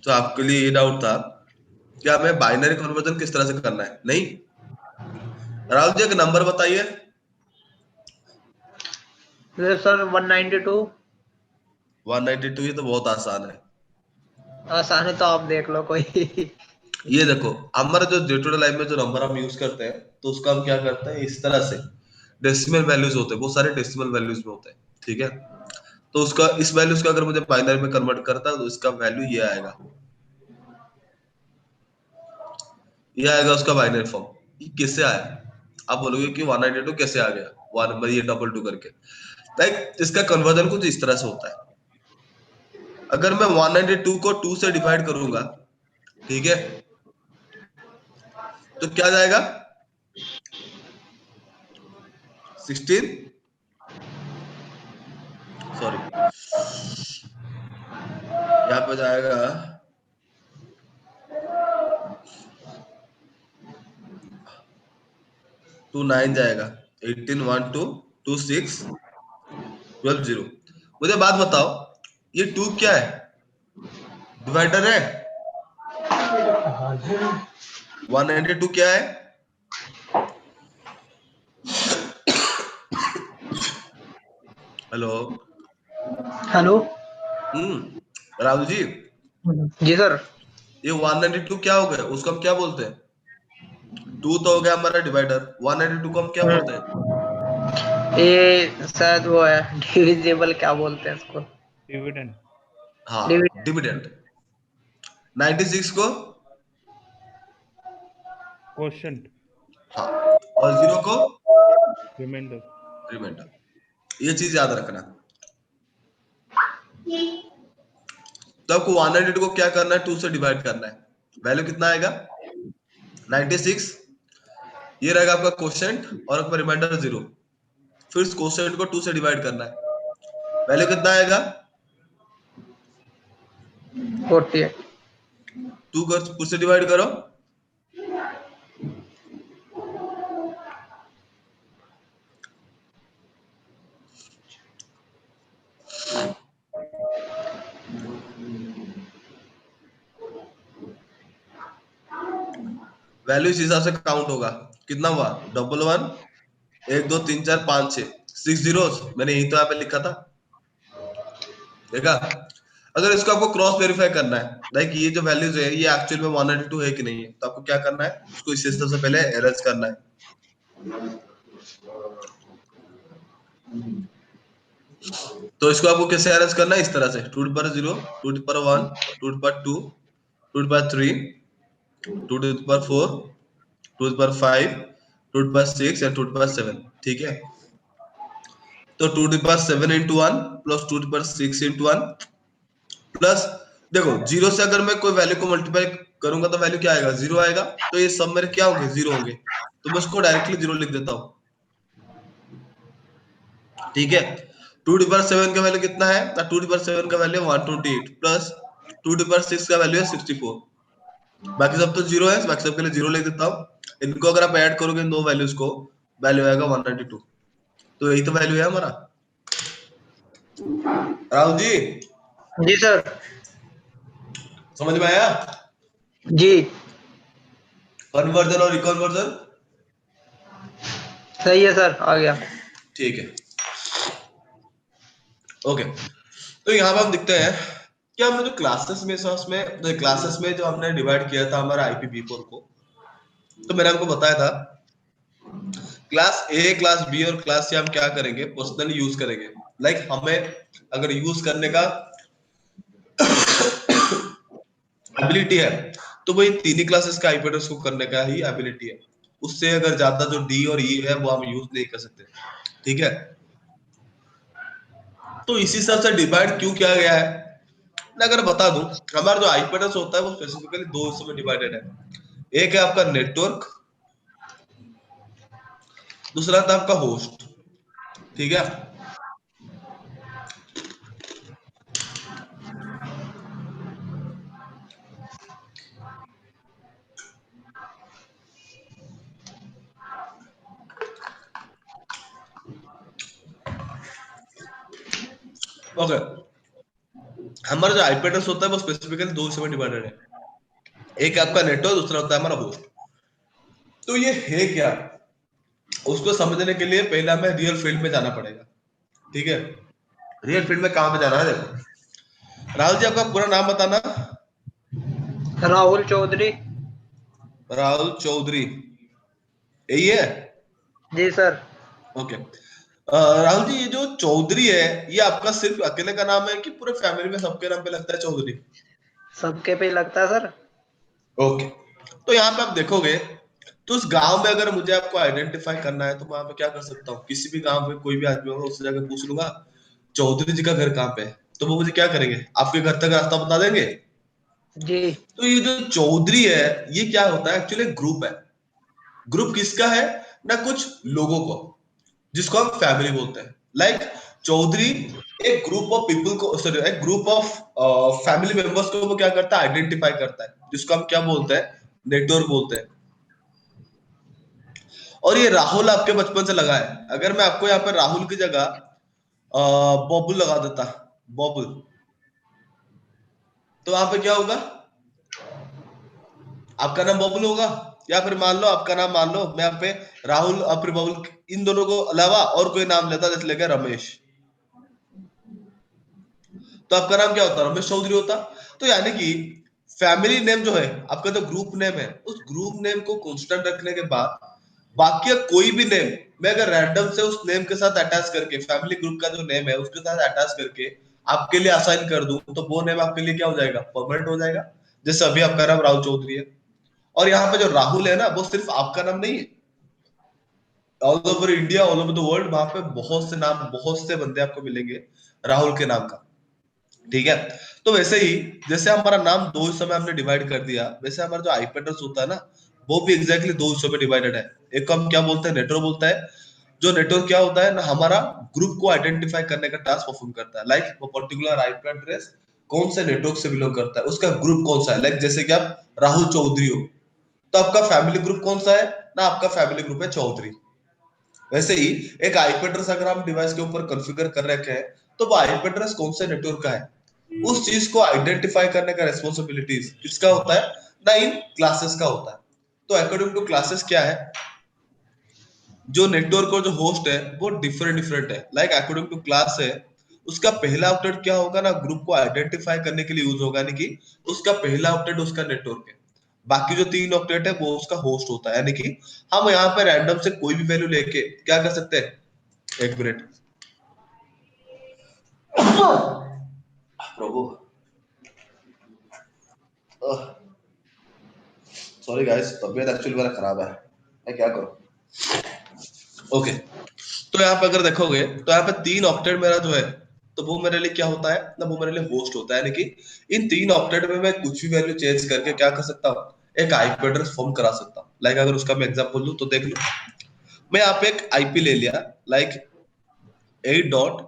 तो आपके लिए ये डाउट था कि हमें बाइनरी कन्वर्जन किस तरह से करना है, नहीं? राहुल जी एक नंबर बताइए। सर 192। 192, ये तो बहुत आसान है। आसान है तो आप देख लो कोई। ये देखो, हमारा जो डे टू डे लाइफ में जो नंबर हम यूज करते हैं, तो उसका हम क्या करते हैं, इस तरह से डेसिमल वैल्यूज होते हैं, बहुत सारे डेसिमल वैल्यूज में होते हैं, ठीक है? तो उसका इस वैल्यूज का अगर मुझे बाइनरी में कन्वर्ट करता है तो इसका वैल्यू ये आएगा, ये आएगा उसका बाइनरी फॉर्म। ये किससे आया? आप बोलोगे कि 192 कैसे आ गया, वन ये डबल टू करके। लाइक इसका कन्वर्जन कुछ इस तरह से होता है। अगर मैं 192 को 2 से डिवाइड करूंगा, ठीक है, तो क्या जाएगा? 16, सॉरी, यहाँ पे जाएगा 29 जाएगा, 18 1 2 2 6 12 0। मुझे बात बताओ, ये 2 क्या है? डिवाइडर है। 192 क्या है? हेलो। हेलो। राहुल जी, जी सर। ये 192 क्या हो गया, उसको हम क्या बोलते हैं? 2 तो हो गया हमारा डिवाइडर, 192 को हम क्या बोलते हैं? ये शायद वो है डिविजिबल, क्या बोलते हैं इसको? डिविडेंड। हाँ, डिविड। डिविडेंड। 96 को? क्वोशंट। हाँ। और 0 को? रिमाइंडर। रिमाइंडर। ये चीज याद रखना। तो आपको 192 को क्या करना है, 2 से डिवाइड करना है। वैल्यू कितना आएगा? 96। ये रहेगा आपका क्वोशंट और आपका रिमाइंडर 0। फिर इस क्वोशंट को 2 से डिवाइड करना है। वैल्यू कितना आएगा? 48। 2 को 2 से डिवाइड करो। वैल्यू इस हिसाब से काउंट होगा। कितना हुआ? Double 1, 1 2 3 4 5 6, 6 zeros. मैंने यही तो यहाँ पे लिखा था, देखा? अगर इसको आपको क्रॉस वेरीफाई करना है, लाइक ये जो वैल्यूज है ये एक्चुअल में 192 है कि नहीं है, तो आपको क्या करना है, उसको इस सिस्टम से पहले एरर्स करना है। तो इसको आपको कैसे एरर्स करना है? इस तरह से 2 to the power 0, 2 to the power 1, 2 to the power 2, 2 to the power 3, 2 to the power 4, 2 to the power 5, 2 to the power 6 and 2 to the power 7, ठीक है? तो 2 to the power 7 into 1 plus 2 to the power 6 into 1 plus, देखो zero से अगर मैं कोई value को multiply करूंगा तो वैल्यू क्या आएगा? 0 आएगा। तो ये सब मेरे क्या होंगे? 0 होंगे। तो मैं उसको डायरेक्टली 0 लिख देता हूँ, ठीक है? 2 to the power 7 का वैल्यू कितना है? 2 to the power 7 का value 128 plus 2 to the power 6 का वैल्यू है 64। बाकी सब तो 0 है, बाकी सब के लिए 0 लिख देता हूँ। इनको अगर आप ऐड करोगे इन दो वैल्यूज को, वैल्यू आएगा 192। तो यही तो वैल्यू है हमारा। राहुल जी, जी सर। समझ में आया? जी। कन्वर्जन और रिकन्वर्जन। सही है सर, आ गया। ठीक है, ओके। तो यहाँ पे हम दिखते हैं कि हमने जो क्लासेस में जो हमने डिवाइड किया था हमारा IPv4 को, तो मैंने आपको बताया था क्लास ए, क्लास बी और क्लास सी हम क्या करेंगे, पर्सनली यूज करेंगे। लाइक हमें अगर यूज करने का एबिलिटी है, तो वही तीन ही क्लासेस का आईपी एड्रेस को करने का ही एबिलिटी है। उससे अगर ज्यादा जो डी और ई है वो हम यूज नहीं कर सकते, ठीक है? तो इसी हिसाब से डिवाइड क्यों किया गया है, मैं अगर बता दूं, हमारा जो आईपी एड्रेस होता है वो स्पेसिफिकली दो हिस्सों में डिवाइडेड है। एक है आपका नेटवर्क, दूसरा था आपका होस्ट, ठीक है? ओके, हमारा जो आईपी एड्रेस होता है वो स्पेसिफिकली दो हिस्सों में डिवाइडेड है, एक आपका नेटवर्क, दूसरा होता है हमारा होस्ट। तो ये है क्या, उसको समझने के लिए पहले हमें रियल फील्ड में जाना पड़ेगा। ठीक है, रियल फील्ड में कहां पे जाना है, देखो राहुल जी आपका पूरा नाम बताना। राहुल चौधरी। राहुल चौधरी, यही है? जी सर। ओके। राहुल जी, ये जो चौधरी है ये आपका सिर्फ अकेले का नाम है कि पूरे फैमिली में सबके नाम पे लगता है चौधरी? सबके पे लगता है सर। ओके। तो यहाँ पे आप देखोगे तो उस गांव में अगर मुझे आपको आइडेंटिफाई करना है तो वहां पे क्या कर सकता हूँ, किसी भी गांव में कोई भी आदमी होगा उससे जाकर पूछ लूंगा चौधरी जी का घर कहाँ पे है, तो वो मुझे क्या करेंगे, आपके घर तक रास्ता बता देंगे। जी। तो ये जो चौधरी है ये क्या होता है, एक्चुअली ग्रुप है। ग्रुप किसका है ना, कुछ लोगों को, जिसको हम फैमिली बोलते हैं। लाइक चौधरी एक ग्रुप ऑफ पीपल को, सॉरी एक ग्रुप ऑफ फैमिली मेंबर्स को वो क्या करता है, आइडेंटिफाई करता है, जिसको हम क्या बोलते हैं, नेटवर्क बोलते हैं। और ये राहुल आपके बचपन से लगा है, अगर मैं आपको यहाँ पर राहुल की जगह बॉबुल लगा देता, बॉबुल, तो वहां पे क्या होगा, आपका नाम बबुल होगा। या फिर मान लो आपका नाम, मान लो मैं यहाँ पे राहुल और फिर बबुल, इन दोनों को अलावा और कोई नाम लेता, जैसे लेके रमेश, तो आपका नाम क्या होता, रमेश चौधरी होता। तो यानी कि फैमिली नेम जो है आपका, जो ग्रुप नेम है, उस ग्रुप नेम को कांस्टेंट रखने के बाद बाकी कोई भी नेम मैं अगर रैंडम से उस नेम के साथ अटैच करके, फैमिली ग्रुप का जो नेम है उसके साथ अटैच करके आपके लिए असाइन कर दूं, तो वो नेम आपके लिए क्या हो जाएगा, परमानेंट हो जाएगा। जैसे अभी आपका नाम राहुल चौधरी है, और यहाँ पे जो राहुल है ना वो सिर्फ आपका नाम नहीं है, all over India, all over the world वहां पे बहुत से नाम, बहुत से बंदे आपको मिलेंगे राहुल के नाम का। ठीक है, तो वैसे ही जैसे हमारा नाम दो हिस्सों में हमने डिवाइड कर दिया, वैसे हमारा जो आईपी एड्रेस होता है ना वो भी एग्जैक्टली दो हिस्सों में डिवाइडेड है। एक को हम क्या बोलते हैं, नेटवर्क बोलता है। जो नेटवर्क क्या होता है ना, हमारा ग्रुप को आइडेंटिफाई करने का टास्क परफॉर्म करता है। लाइक वो पर्टिकुलर आईपी एड्रेस कौन से नेटवर्क से बिलोंग करता है, उसका ग्रुप कौन सा है। लाइक जैसे कि आप राहुल चौधरी हो, तो आपका फैमिली ग्रुप कौन सा है ना, आपका फैमिली ग्रुप है चौधरी। वैसे ही एक आईपी एड्रेस अगर हम डिवाइस के ऊपर कॉन्फ़िगर कर रखे हैं, तो वो आईपी एड्रेस कौन से नेटवर्क का है, उस चीज को आइडेंटिफाई करने का रिस्पॉन्सिबिलिटीज किसका होता है ना, इन क्लासेस का होता है। तो अकॉर्डिंग टू क्लासेस क्या है, जो नेटवर्क और जो होस्ट है वो डिफरेंट डिफरेंट है। लाइक अकॉर्डिंग टू क्लास है, उसका पहला ऑक्टेट क्या होगा ना, ग्रुप को आइडेंटिफाई करने के लिए यूज होगा, यानी कि उसका पहला ऑक्टेट उसका नेटवर्क है, बाकी जो तीन ऑक्टेट है वो उसका होस्ट होता है। यानी कि हम यहाँ पे रैंडम से कोई भी वैल्यू लेके क्या कर सकते हैं, एक मिनट प्रभु, सॉरी गाइस, तबीयत एक्चुअली मेरा खराब है, मैं क्या करूं। ओके, तो यहाँ पे अगर देखोगे तो यहाँ पे तीन ऑक्टेट मेरा जो है, तो वो मेरे लिए क्या होता है ना, वो मेरे लिए होस्ट होता है। यानी कि इन तीन ऑक्टेट में मैं कुछ भी वैल्यू चेंज करके क्या कर सकता हूँ, एक आईपी एड्रेस फॉर्म करा सकता हूँ। लाइक अगर उसका मैं एग्जांपल लूं तो देख लो, मैं यहाँ पे एक आईपी ले लिया, लाइक 8 डॉट,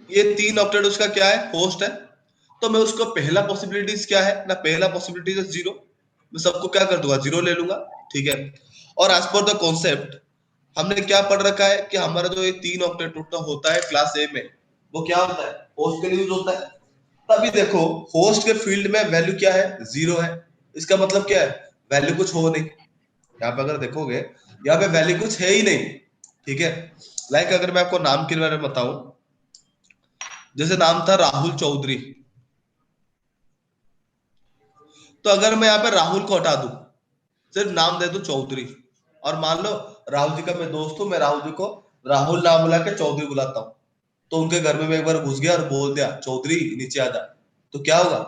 ये तीन ऑक्टेट उसका क्या है, होस्ट है। तो मैं उसको पहला पॉसिबिलिटीज क्या है ना, पहला पॉसिबिलिटीज है जीरो, मैं सबको क्या कर दूंगा, जीरो ले लूंगा। ठीक है, और एज पर द कॉन्सेप्ट हमने क्या पढ़ रखा है कि हमारा जो ये तीन ऑक्टेट होता है क्लास ए में, वो क्या होता है, होस्ट के लिए यूज होता है। तभी देखो होस्ट के फील्ड में वैल्यू क्या है, जीरो है। इसका मतलब क्या है, वैल्यू कुछ हो नहीं। यहाँ पे अगर देखोगे यहाँ पे वैल्यू कुछ है ही नहीं। ठीक है, लाइक अगर मैं आपको नाम के बारे में बताऊं, जैसे नाम था राहुल चौधरी, तो अगर मैं यहाँ पे राहुल को हटा दूं, सिर्फ नाम दे दूं चौधरी, और मान लो राहुल जी का मैं दोस्त हूं, मैं राहुल जी को राहुल नाम बुला के चौधरी बुलाता हूँ, तो उनके घर में मैं एक बार घुस गया और बोल दिया चौधरी नीचे आ जा, तो क्या होगा,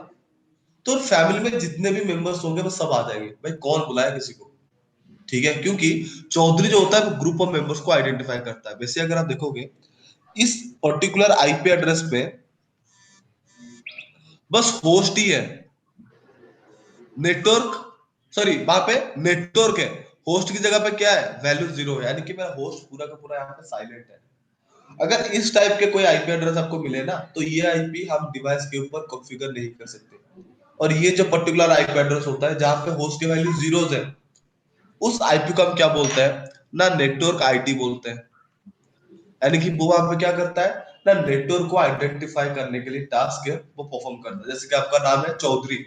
तो फैमिली में जितने भी मेंबर्स होंगे वो सब आ जाएंगे, भाई कौन बुलाया किसी को। ठीक है, क्योंकि चौधरी जो होता है वो ग्रुप ऑफ मेंबर्स को आइडेंटिफाई करता है। वैसे अगर आप देखोगे इस पर्टिकुलर आईपी एड्रेस पे बस होस्ट ही है, नेटवर्क, सॉरी वहां पे नेटवर्क है, होस्ट की जगह पे क्या है, वैल्यू जीरो है। यानी कि मेरा होस्ट पूरा का पूरा यहाँ पे साइलेंट है। अगर इस टाइप के कोई आईपी एड्रेस आपको मिले ना, तो ये आईपी हम डिवाइस के ऊपर कॉन्फ़िगर नहीं कर सकते। और ये जो पर्टिकुलर आईपी एड्रेस होता है जहां पे होस्ट की वैल्यू जीरोस है, उस आईपी को हम क्या बोलते हैं ना, नेटवर्क आईडी बोलते हैं। यानी कि वो वहां पे क्या करता है ना नेटवर्क को आइडेंटिफाई करने के लिए टास्क है वो परफॉर्म करता है। जैसे कि आपका नाम है चौधरी,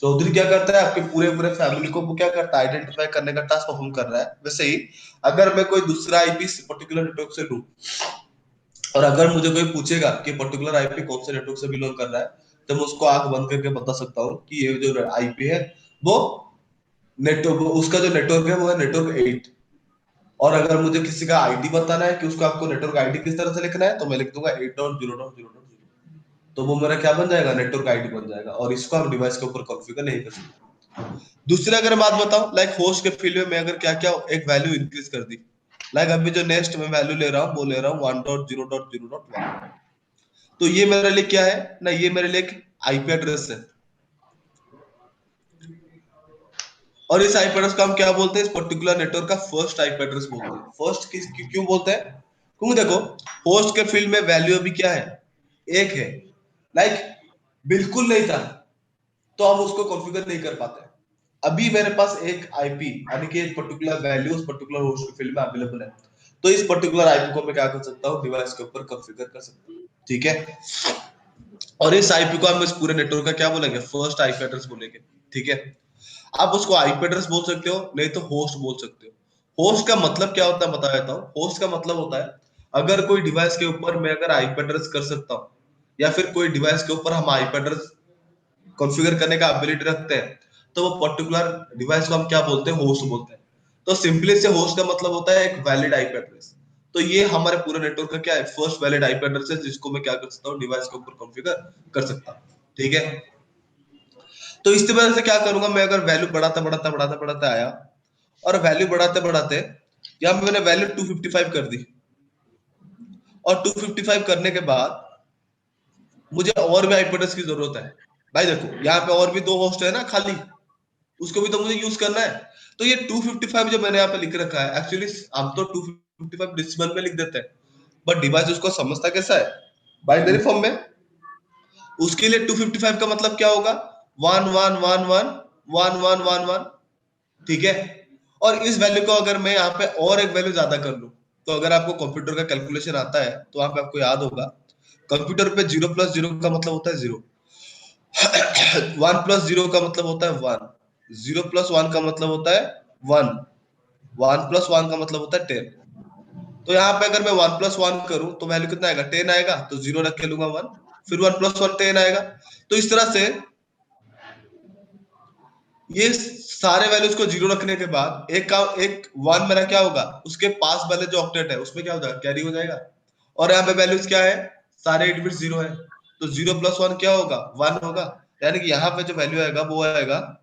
चौधरी क्या करता है, आपके पूरे पूरे फैमिली को वो क्या करता है, आइडेंटिफाई करने का टास्क परफॉर्म कर रहा है। वैसे ही अगर मैं कोई दूसरा आईपी पर्टिकुलर नेटवर्क से लूं और अगर मुझे कोई पूछेगा कि पर्टिकुलर आईपी कौन से नेटवर्क से बिलोंग कर रहा है, तो मैं उसको आंख बंद करके बता सकता हूँ कि ये जो आईपी है वो नेटवर्क, उसका जो नेटवर्क है वो है नेटवर्क 8। और अगर मुझे किसी का आईडी बताना है कि उसको आपको नेटवर्क आईडी किस तरह से लिखना है, तो मैं लिख दूंगा 8.0.0.0, तो वो मेरा क्या बन जाएगा, नेटवर्क आईडी बन जाएगा। और इसको हम डिवाइस के ऊपर कॉन्फ़िगर नहीं कर सकते। दूसरी अगर बात बताऊं, लाइक होस्ट के फील्ड में मैं अगर क्या क्या एक वैल्यू इंक्रीज कर दी, लाइक अभी जो नेक्स्ट में वैल्यू ले रहा हूं वो ले रहा हूं 1.0.0.1, तो ये मेरे लिए क्या है ना, ये मेरे लिए एक आईपी एड्रेस है। और इस आईपी एड्रेस को हम क्या बोलते हैं, इस पर्टिकुलर नेटवर्क का फर्स्ट आईपी एड्रेस बोलते हैं। फर्स्ट क्यों बोलते हैं, क्योंकि देखो होस्ट के फील्ड में वैल्यू अभी क्या है, एक है, लाइक बिल्कुल नहीं था तो हम उसको कॉन्फ़िगर नहीं कर पाते। अभी मेरे पास एक आईपी यानी कि एक पर्टिकुलर वैल्यू उस पर्टिकुलर होस्ट के फील्ड में अवेलेबल है, तो इस पर्टिकुलर आईपी को मैं क्या कर सकता हूँ, डिवाइस के ऊपर कॉन्फ़िगर कर सकता हूँ। ठीक है, और इस आईपी को हम इस पूरे नेटवर्क का क्या बोलेंगे, फर्स्ट आईपी एड्रेस बोलेंगे। ठीक है, आप उसको आईपी एड्रेस बोल सकते हो, नहीं तो होस्ट बोल सकते हो। होस्ट का मतलब क्या होता है बता देता हूँ। होस्ट का मतलब होता है अगर कोई डिवाइस के ऊपर मैं अगर आईपी एड्रेस कर सकता हूँ, या फिर कोई डिवाइस के ऊपर हम आईपी एड्रेस कॉन्फ़िगर करने का एबिलिटी रखते हैं, तो वो पर्टिकुलर डिवाइस को हम क्या बोलते हैं, होस्ट बोलते हैं। तो सिंपली से होस्ट का मतलब होता है एक वैलिड आईपी एड्रेस। तो ये हमारे पूरे नेटवर्क का क्या है, फर्स्ट वैलिड आईपी एड्रेस है, जिसको मैं क्या कर सकता हूँ, डिवाइस के ऊपर कॉन्फ़िगर कर सकता हूँ। ठीक है, तो इस तरह से क्या करूंगा मैं, अगर वैल्यू बढ़ाता आया और वैल्यू बढ़ाते बढ़ाते यहाँ पे मैंने वैल्यू 255 कर दी, और 255 करने के बाद मुझे और भी आईपी एड्रेस की जरूरत है। भाई देखो यहाँ पे और भी दो होस्ट है ना खाली, उसको भी तो मुझे यूज करना है। तो ये 255 जो मैंने यहाँ पे लिख रखा है, एक्चुअली हम तो 255 डेसिमल में लिख देते हैं, बट डिवाइस उसको समझता कैसा है, बाइनरी फॉर्म में। उसके लिए 255 का मतलब क्या होगा, 11111111, ठीक है। और इस वैल्यू को अगर मैं यहाँ पे और एक वैल्यू ज्यादा कर लूं, तो अगर आपको कंप्यूटर का कैलकुलेशन आता है तो वहां पे आपको याद होगा, कंप्यूटर पे 0+0 का मतलब होता है 0, 1+0 का मतलब होता है 1, 0+1 का मतलब होता है 1, 1+1 का मतलब होता है 10। तो यहाँ पे अगर मैं 1+1 करूं तो वैल्यू कितना आएगा, 10 आएगा, तो 0 रख के लूंगा 1, फिर 1+1 10 आएगा। तो इस तरह से ये सारे वैल्यूज को 0 रखने के बाद एक 1 मेरा क्या होगा, उसके पास वाले जो ऑक्टेट है उसमें क्या हो जाएगा, कैरी हो जाएगा। और यहाँ पे वैल्यूज क्या है, सारे 8 बिट 0 है, तो 0+1 क्या होगा, 1 होगा। यानी कि यहाँ पे जो वैल्यू आएगा वो आएगा,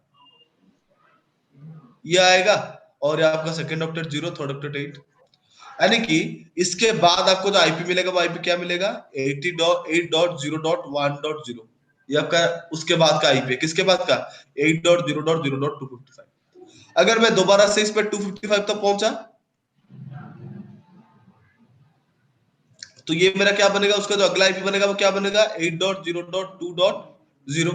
ये आएगा। और ये आपका सेकंड ऑक्टेट 0, थर्ड ऑक्टेट 8। यानी कि इसके बाद आपको जो आईपी मिलेगा वो आईपी क्या मिलेगा, 80.8.0.1.0। ये आपका उसके बाद का आईपी है, किसके बाद का, 8.0.0.255। अगर मैं दोबारा से इस पे 255 तक पहुंचा, तो ये मेरा क्या बनेगा, उसका जो अगला आईपी बनेगा वो क्या बनेगा, 8.0.2.0।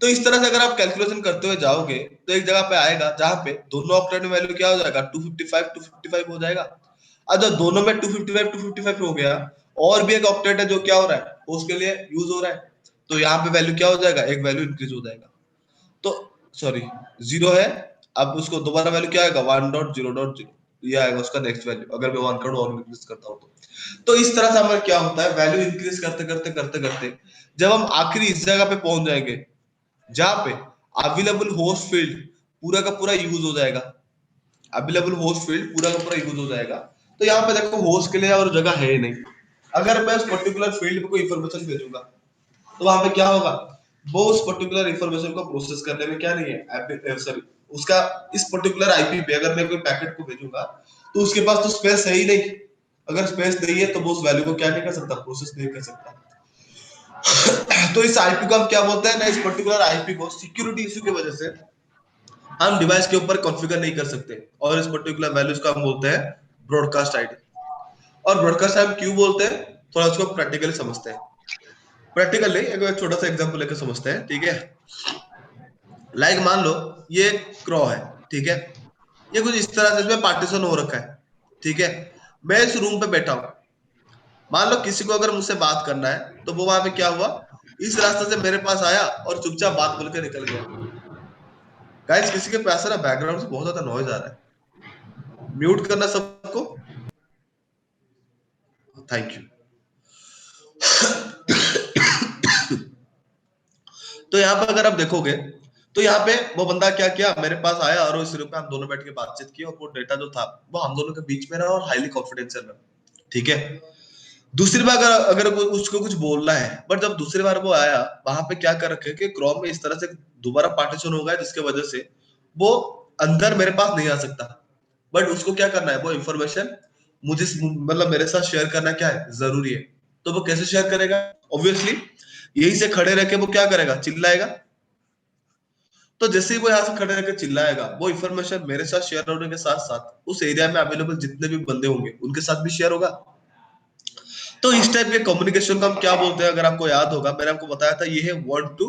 तो इस तरह से अगर आप कैलकुलेशन करते हुए जाओगे तो एक जगह पे आएगा जहां पे दोनों ऑक्टेट में वैल्यू क्या हो जाएगा, 255 हो जाएगा। अब जब दोनों में 255 हो गया, और भी एक ऑक्टेट है जो क्या हो रहा है, उसके लिए यूज हो रहा है, तो यहाँ पे वैल्यू क्या हो जाएगा, एक वैल्यू इंक्रीज हो जाएगा। तो सॉरी 0 है, अब उसको दोबारा वैल्यू क्या आएगा, 1.0.0, ये आएगा उसका नेक्स्ट वैल्यू, अगर मैं 1 करोड़ और इंक्रीज करता हूँ तो इस तरह से हमारा क्या होता है, वैल्यू इंक्रीज करते करते करते करते जब हम आखिरी इस जगह पे पहुंच जाएंगे जहां पे अवेलेबल होस्ट फील्ड पूरा का पूरा यूज हो जाएगा, अवेलेबल होस्ट फील्ड पूरा का पूरा यूज हो जाएगा। तो यहाँ पे देखो होस्ट के लिए और जगह है ही नहीं। अगर मैं उस पर्टिकुलर फील्ड में कोई इंफॉर्मेशन भेजूंगा तो वहां पे क्या होगा, वो उस पर्टिकुलर इंफॉर्मेशन को प्रोसेस करने में क्या नहीं है, सॉरी उसका इस पर्टिकुलर आईपी पे अगर मैं कोई पैकेट को भेजूंगा तो उसके पास तो स्पेस है ही नहीं। अगर स्पेस नहीं है तो वो उस वैल्यू को क्या नहीं कर सकता, प्रोसेस नहीं कर सकता। तो इस आईपी को हम क्या बोलते हैं ना, इस पर्टिकुलर आईपी को सिक्योरिटी इशू की वजह से हम डिवाइस के ऊपर कॉन्फ़िगर नहीं कर सकते, और इस पर्टिकुलर वैल्यूज को हम बोलते हैं ब्रॉडकास्ट आईडी। और ब्रॉडकास्ट हम क्यों बोलते हैं, थोड़ा उसको प्रैक्टिकली समझते हैं। प्रैक्टिकल नहीं, एक छोटा सा एग्जांपल लेकर समझते हैं, ठीक है। लाइक मान लो ये क्रॉ है, ठीक है, ये कुछ इस तरह से इसमें पार्टीशन हो रखा है, ठीक है। मैं इस रूम पे बैठा हूं, मान लो किसी को अगर मुझसे बात करना है तो वो वहां पे क्या हुआ, इस रास्ते से मेरे पास आया और चुपचाप बात बोल के निकल गया। गाइस किसी के पास ना बैकग्राउंड से बहुत ज्यादा नॉइज आ रहा है, म्यूट करना सबको, थैंक यू। तो यहाँ पे अगर आप देखोगे तो यहाँ पे वो बंदा क्या किया, मेरे पास आया और उस रूम पे हम दोनों बैठ के बातचीत की और वो डेटा जो था वो हम दोनों के बीच में रहा और हाईली कॉन्फिडेंशियल रहा, ठीक है। दूसरी बार अगर अगर उसको कुछ बोलना है, बट जब दूसरी बार वो आया वहां पे क्या कर रखे कि क्रोम में इस तरह से दोबारा पार्टीशन हो गया जिसके वजह से वो अंदर मेरे पास नहीं आ सकता, बट उसको क्या करना है, वो इंफॉर्मेशन मुझे मतलब मेरे साथ शेयर करना क्या है जरूरी है। तो वो कैसे शेयर करेगा, ऑब्वियसली यहीं से खड़े रह के वो क्या करेगा, चिल्लाएगा। तो जैसे ही वो यहाँ से खड़े रहकर चिल्लाएगा वो इन्फॉर्मेशन मेरे साथ शेयर होने के साथ साथ उस एरिया में अवेलेबल जितने भी बंदे होंगे उनके साथ भी शेयर होगा। तो इस टाइप के कम्युनिकेशन को हम क्या बोलते हैं, अगर आपको याद होगा मैंने आपको बताया था, ये है वन टू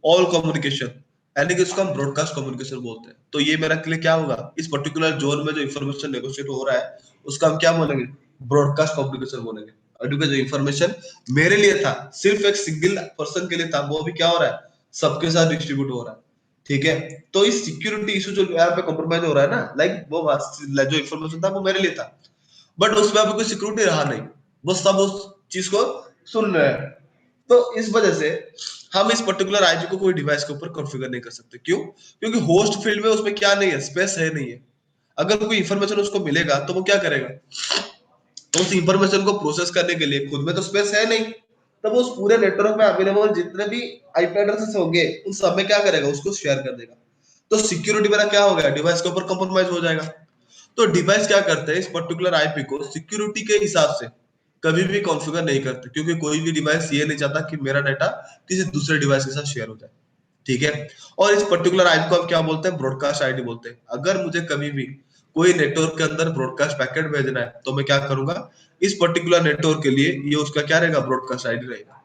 ऑल कम्युनिकेशन, यानी कि इसको हम ब्रॉडकास्ट कम्युनिकेशन बोलते हैं। तो ये मेरा के लिए क्या होगा, इस पर्टिकुलर जोन में जो इन्फॉर्मेशन नेगोशिएट हो रहा है उसका हम क्या बोलेंगे, ब्रॉडकास्ट कम्युनिकेशन बोलेंगे। और जो इन्फॉर्मेशन मेरे लिए था, सिर्फ एक सिंगल पर्सन के लिए था, वो भी क्या हो रहा है, सबके साथ डिस्ट्रीब्यूट हो रहा है, ठीक है। तो इस सिक्योरिटी इशू जो यहाँ पे कॉम्प्रोमाइज हो रहा है ना, लाइक वो जो इन्फॉर्मेशन था वो मेरे लिए था, बट उसमें अभी कोई सिक्योरिटी रहा नहीं, वो सब उस चीज को सुन रहे हैं। तो इस वजह से हम इस पर्टिकुलर आईपी को कोई डिवाइस के ऊपर कॉन्फ़िगर नहीं कर सकते। क्यों? क्योंकि होस्ट फील्ड में उसमें क्या नहीं है, स्पेस है नहीं है। अगर कोई इंफॉर्मेशन उसको मिलेगा तो वो क्या करेगा, तो उस इंफॉर्मेशन को प्रोसेस करने के लिए खुद में तो स्पेस है नहीं, तब वो उस पूरे नेटवर्क में अवेलेबल जितने भी आईपी एड्रेसेस होंगे उन सब में क्या करेगा, उसको शेयर कर देगा। तो सिक्योरिटी मेरा क्या हो गया, डिवाइस के ऊपर कॉम्प्रोमाइज हो जाएगा। तो डिवाइस क्या करते हैं, इस पर्टिकुलर आईपी को सिक्योरिटी के हिसाब से कभी भी कॉन्फ़िगर नहीं करते, क्योंकि कोई भी डिवाइस ये नहीं चाहता कि मेरा डाटा किसी दूसरे डिवाइस के साथ शेयर हो जाए, ठीक है। और इस पर्टिकुलर आईपी को हम क्या बोलते हैं, ब्रॉडकास्ट आईडी बोलते हैं। अगर मुझे कभी भी कोई नेटवर्क के अंदर ब्रॉडकास्ट पैकेट भेजना है तो मैं क्या करूंगा, इस पर्टिकुलर नेटवर्क के लिए ये उसका क्या रहेगा, ब्रॉडकास्ट आईडी रहेगा।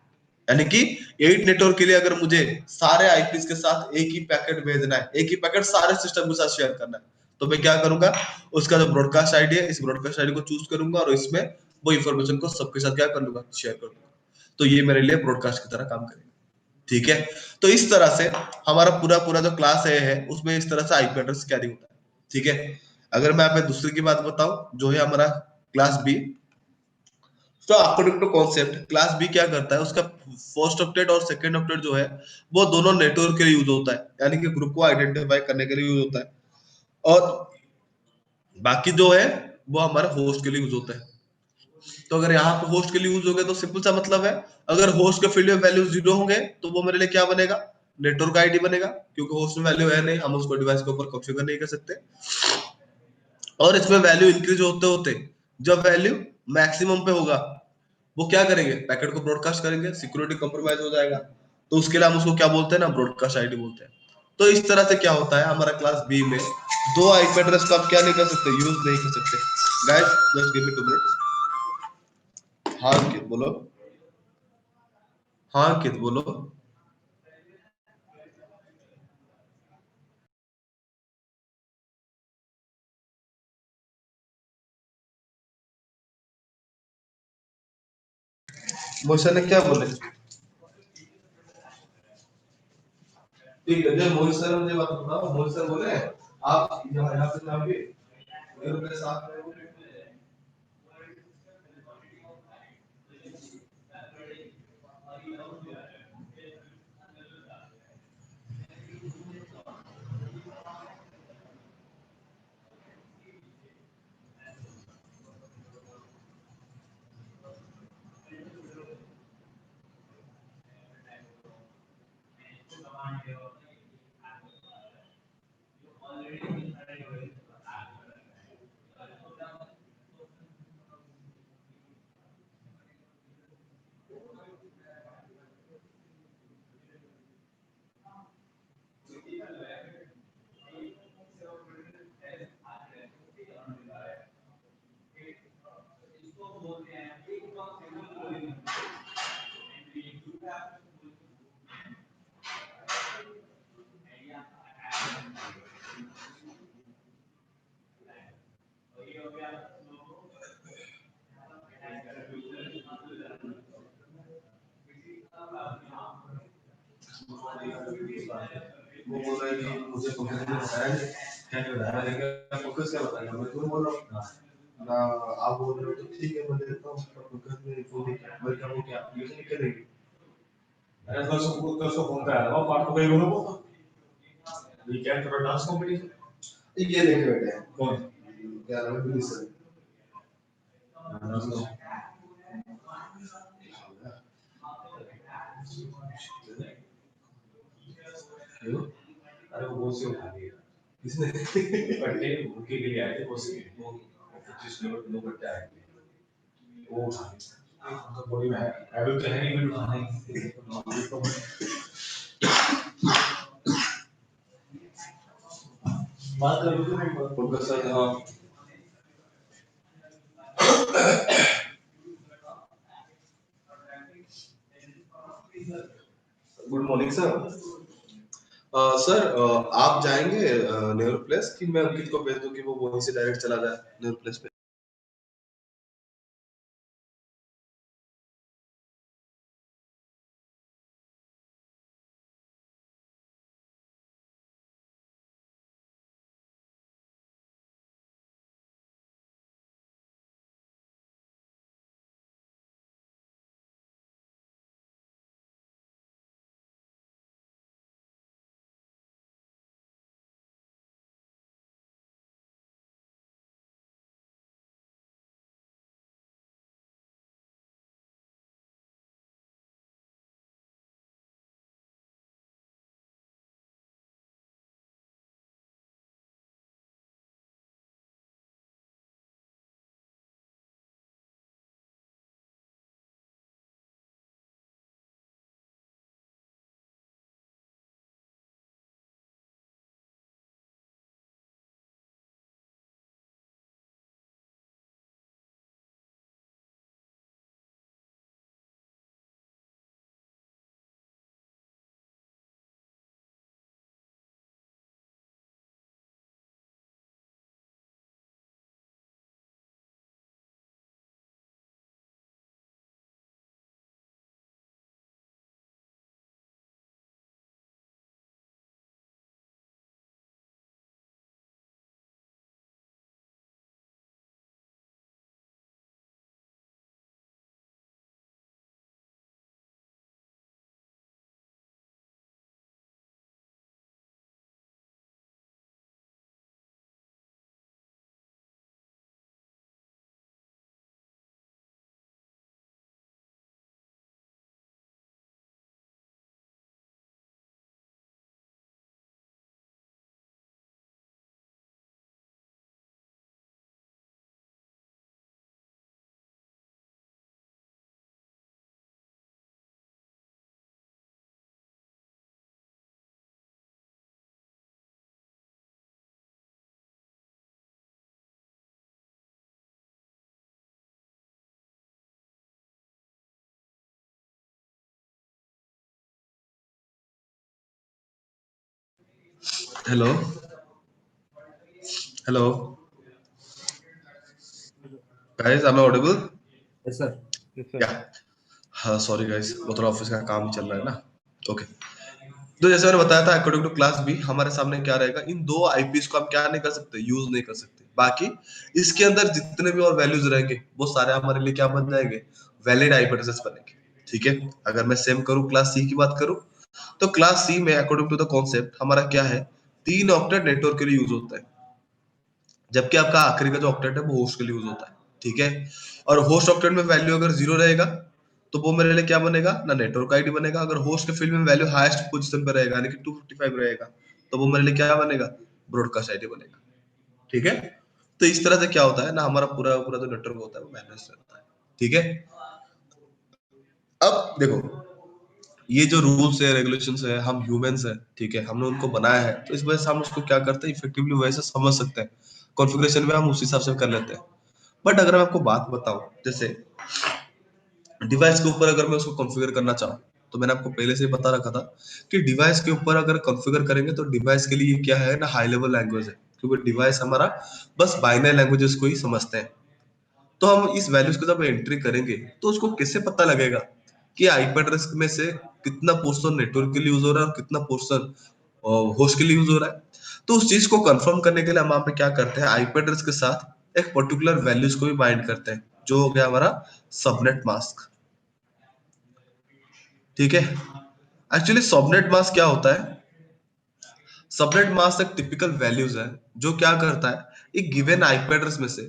यानी कि 8 नेटवर्क के लिए अगर मुझे सारे आईपीस के साथ एक ही पैकेट भेजना है, एक ही पैकेट सारे सिस्टम के साथ शेयर करना है, तो मैं क्या करूंगा, उसका जो ब्रॉडकास्ट आईडी है इस ब्रॉडकास्ट आईडी को चूज करूंगा और इसमें वो इन्फॉर्मेशन को सबके साथ क्या कर लूंगा, शेयर कर दूंगा। तो ये मेरे लिए ब्रॉडकास्ट की तरह काम करेगा, ठीक है। तो इस तरह से हमारा पूरा पूरा जो क्लास है उसमें इस तरह से आईपी एड्रेस कैरी होता है, ठीक है। अगर मैं आप दूसरी की बात बताऊं जो है हमारा क्लास बी, तो according to concept class B क्या करता है, उसका फर्स्ट अपडेट और सेकंड अपडेट जो है वो दोनों नेटवर्क के लिए यूज होता है, यानी कि ग्रुप को आइडेंटिफाई करने के लिए यूज होता है। और बाकी जो है वो हमारा होस्ट के लिए यूज होता है। तो अगर यहाँ पे होस्ट के लिए यूज हो गए तो सिंपल सा मतलब है, अगर होस्ट के फील्ड में वैल्यू 0 होंगे तो वो मेरे लिए क्या बनेगा, नेटवर्क आईडी बनेगा, क्योंकि होस्ट में वैल्यू है नहीं, हम उसको डिवाइस के ऊपर कॉन्फ़िगर नहीं कर सकते। और इसमें वैल्यू इंक्रीज होते होते जब वैल्यू मैक्सिमम पे होगा वो क्या करेंगे, पैकेट को ब्रॉडकास्ट करेंगे, सिक्योरिटी कॉम्प्रोमाइज हो जाएगा। तो उसके लिए हम उसको क्या बोलते हैं ना, ब्रॉडकास्ट आईडी बोलते हैं। तो इस तरह से क्या होता है हमारा क्लास बी में दो आईपी एड्रेस को आप क्या नहीं कर सकते, यूज नहीं कर सकते। Guys just give me 2 minutes. हाँ अंकित बोलो, हाँ अंकित बोलो। मोहित ने क्या बोले, ठीक है, जब मोहित सर मुझे बात बताओ, मोहित सर बोले आप यहाँ पे जाओगे मेरे साथ रहोगे। वो बोल रहा है कि मुझे फोकस नहीं बताया नहीं, क्या बताया लेकिन फोकस क्या बताया, मैं तुम्हें बोल रहा हूँ ना, आप बोल रहे हो तो ठीक है, मैं देता हूँ फोकस में वो नहीं क्या, मैं क्या वो क्या एप्लीकेशन लिख के देंगे। अरे तो उसको फोन पे आया पार्ट को गई बोलो वीकेंड थोड़ा डांस कंपटीशन ये लेके बैठे हैं कौन क्या नाम है पुलिस सर अरे वो से उठा लिया इसने बर्थडे बुके के लिए आए थे वो से वो 25 लोग बर्थडे आए थे वो उठा लिया उनका बॉडी में हैबिट तो है नहीं भी उठाने की बात करो तो नहीं फोकस सर हां गुड मॉर्निंग सर सर आप जाएंगे नेहरू प्लेस कि मैं अंकित को भेज दूं कि वो वहीं से डायरेक्ट चला जाए नेहरू प्लेस पे hello hello guys am I audible Yes, sir. Yes, sir. या हाँ सॉरी गाइस वो थोड़ा ऑफिस का काम चल रहा है ना ओके तो जैसे मैंने बताया था अकॉर्डिंग टू क्लास बी हमारे सामने क्या रहेगा इन दो आईपीस को हम क्या नहीं कर सकते यूज नहीं कर सकते बाकी इसके अंदर जितने भी और वैल्यूज रहेंगे वो सारे हमारे लिए क्या बन जाएंगे वैलिड आईपी एड्रेस बनेंगे ठीक है अगर मैं सेम करूं क्लास सी की बात करूं तो क्लास सी में अकॉर्डिंग टू द कॉन्सेप्ट हमारा क्या है 3 ऑक्टेट नेटवर्क के लिए यूज होता है जबकि आपका आखिरी का जो ऑक्टेट है वो होस्ट के लिए यूज होता है ठीक है और होस्ट ऑक्टेट में वैल्यू अगर 0 रहेगा तो वो मेरे लिए क्या बनेगा ना नेटवर्क आईडी बनेगा अगर होस्ट के फील्ड में वैल्यू हाईएस्ट पोजीशन पे रहेगा यानी कि 255 रहेगा तो वो मेरे लिए क्या बनेगा ब्रॉडकास्ट आईडी बनेगा ठीक है तो इस तरह से क्या होता है ना हमारा पूरा पूरा जो नेटवर्क होता है वो मैनेज रहता है ठीक है अब देखो ये जो रूल्स है रेगुलेशंस है हम ह्यूमंस है ठीक है हमने उनको बनाया है तो इस वजह से हम उसको क्या करते हैं इफेक्टिवली वैसे समझ सकते हैं कॉन्फ़िगरेशन में हम उस हिसाब से कर लेते हैं बट अगर मैं आपको बात बताऊं जैसे डिवाइस के ऊपर अगर मैं उसको कॉन्फ़िगर करना चाहूँ तो मैंने आपको पहले से ही बता रखा था कि डिवाइस के ऊपर अगर कॉन्फ़िगर करेंगे तो डिवाइस के लिए क्या है ना हाई लेवल लैंग्वेज है क्योंकि डिवाइस हमारा बस बाइनरी लैंग्वेजेस को ही समझते हैं तो हम इस वैल्यूज को जब एंट्री करेंगे तो उसको कैसे पता लगेगा कि आईपी एड्रेस में से कितना पोर्शन नेटवर्क के लिए यूज हो रहा है और कितना पोर्शन होस्ट के लिए यूज हो रहा है। तो उस चीज को कंफर्म करने के लिए हम वहां पे क्या करते हैं, आईपी एड्रेस के साथ एक पर्टिकुलर वैल्यूज को भी बाइंड करते हैं, जो हो गया हमारा सबनेट मास्क। ठीक है, एक्चुअली सबनेट मास्क क्या होता है? सबनेट मास्क एक टिपिकल वैल्यूज है जो क्या करता है, एक गिवन आईपी एड्रेस में से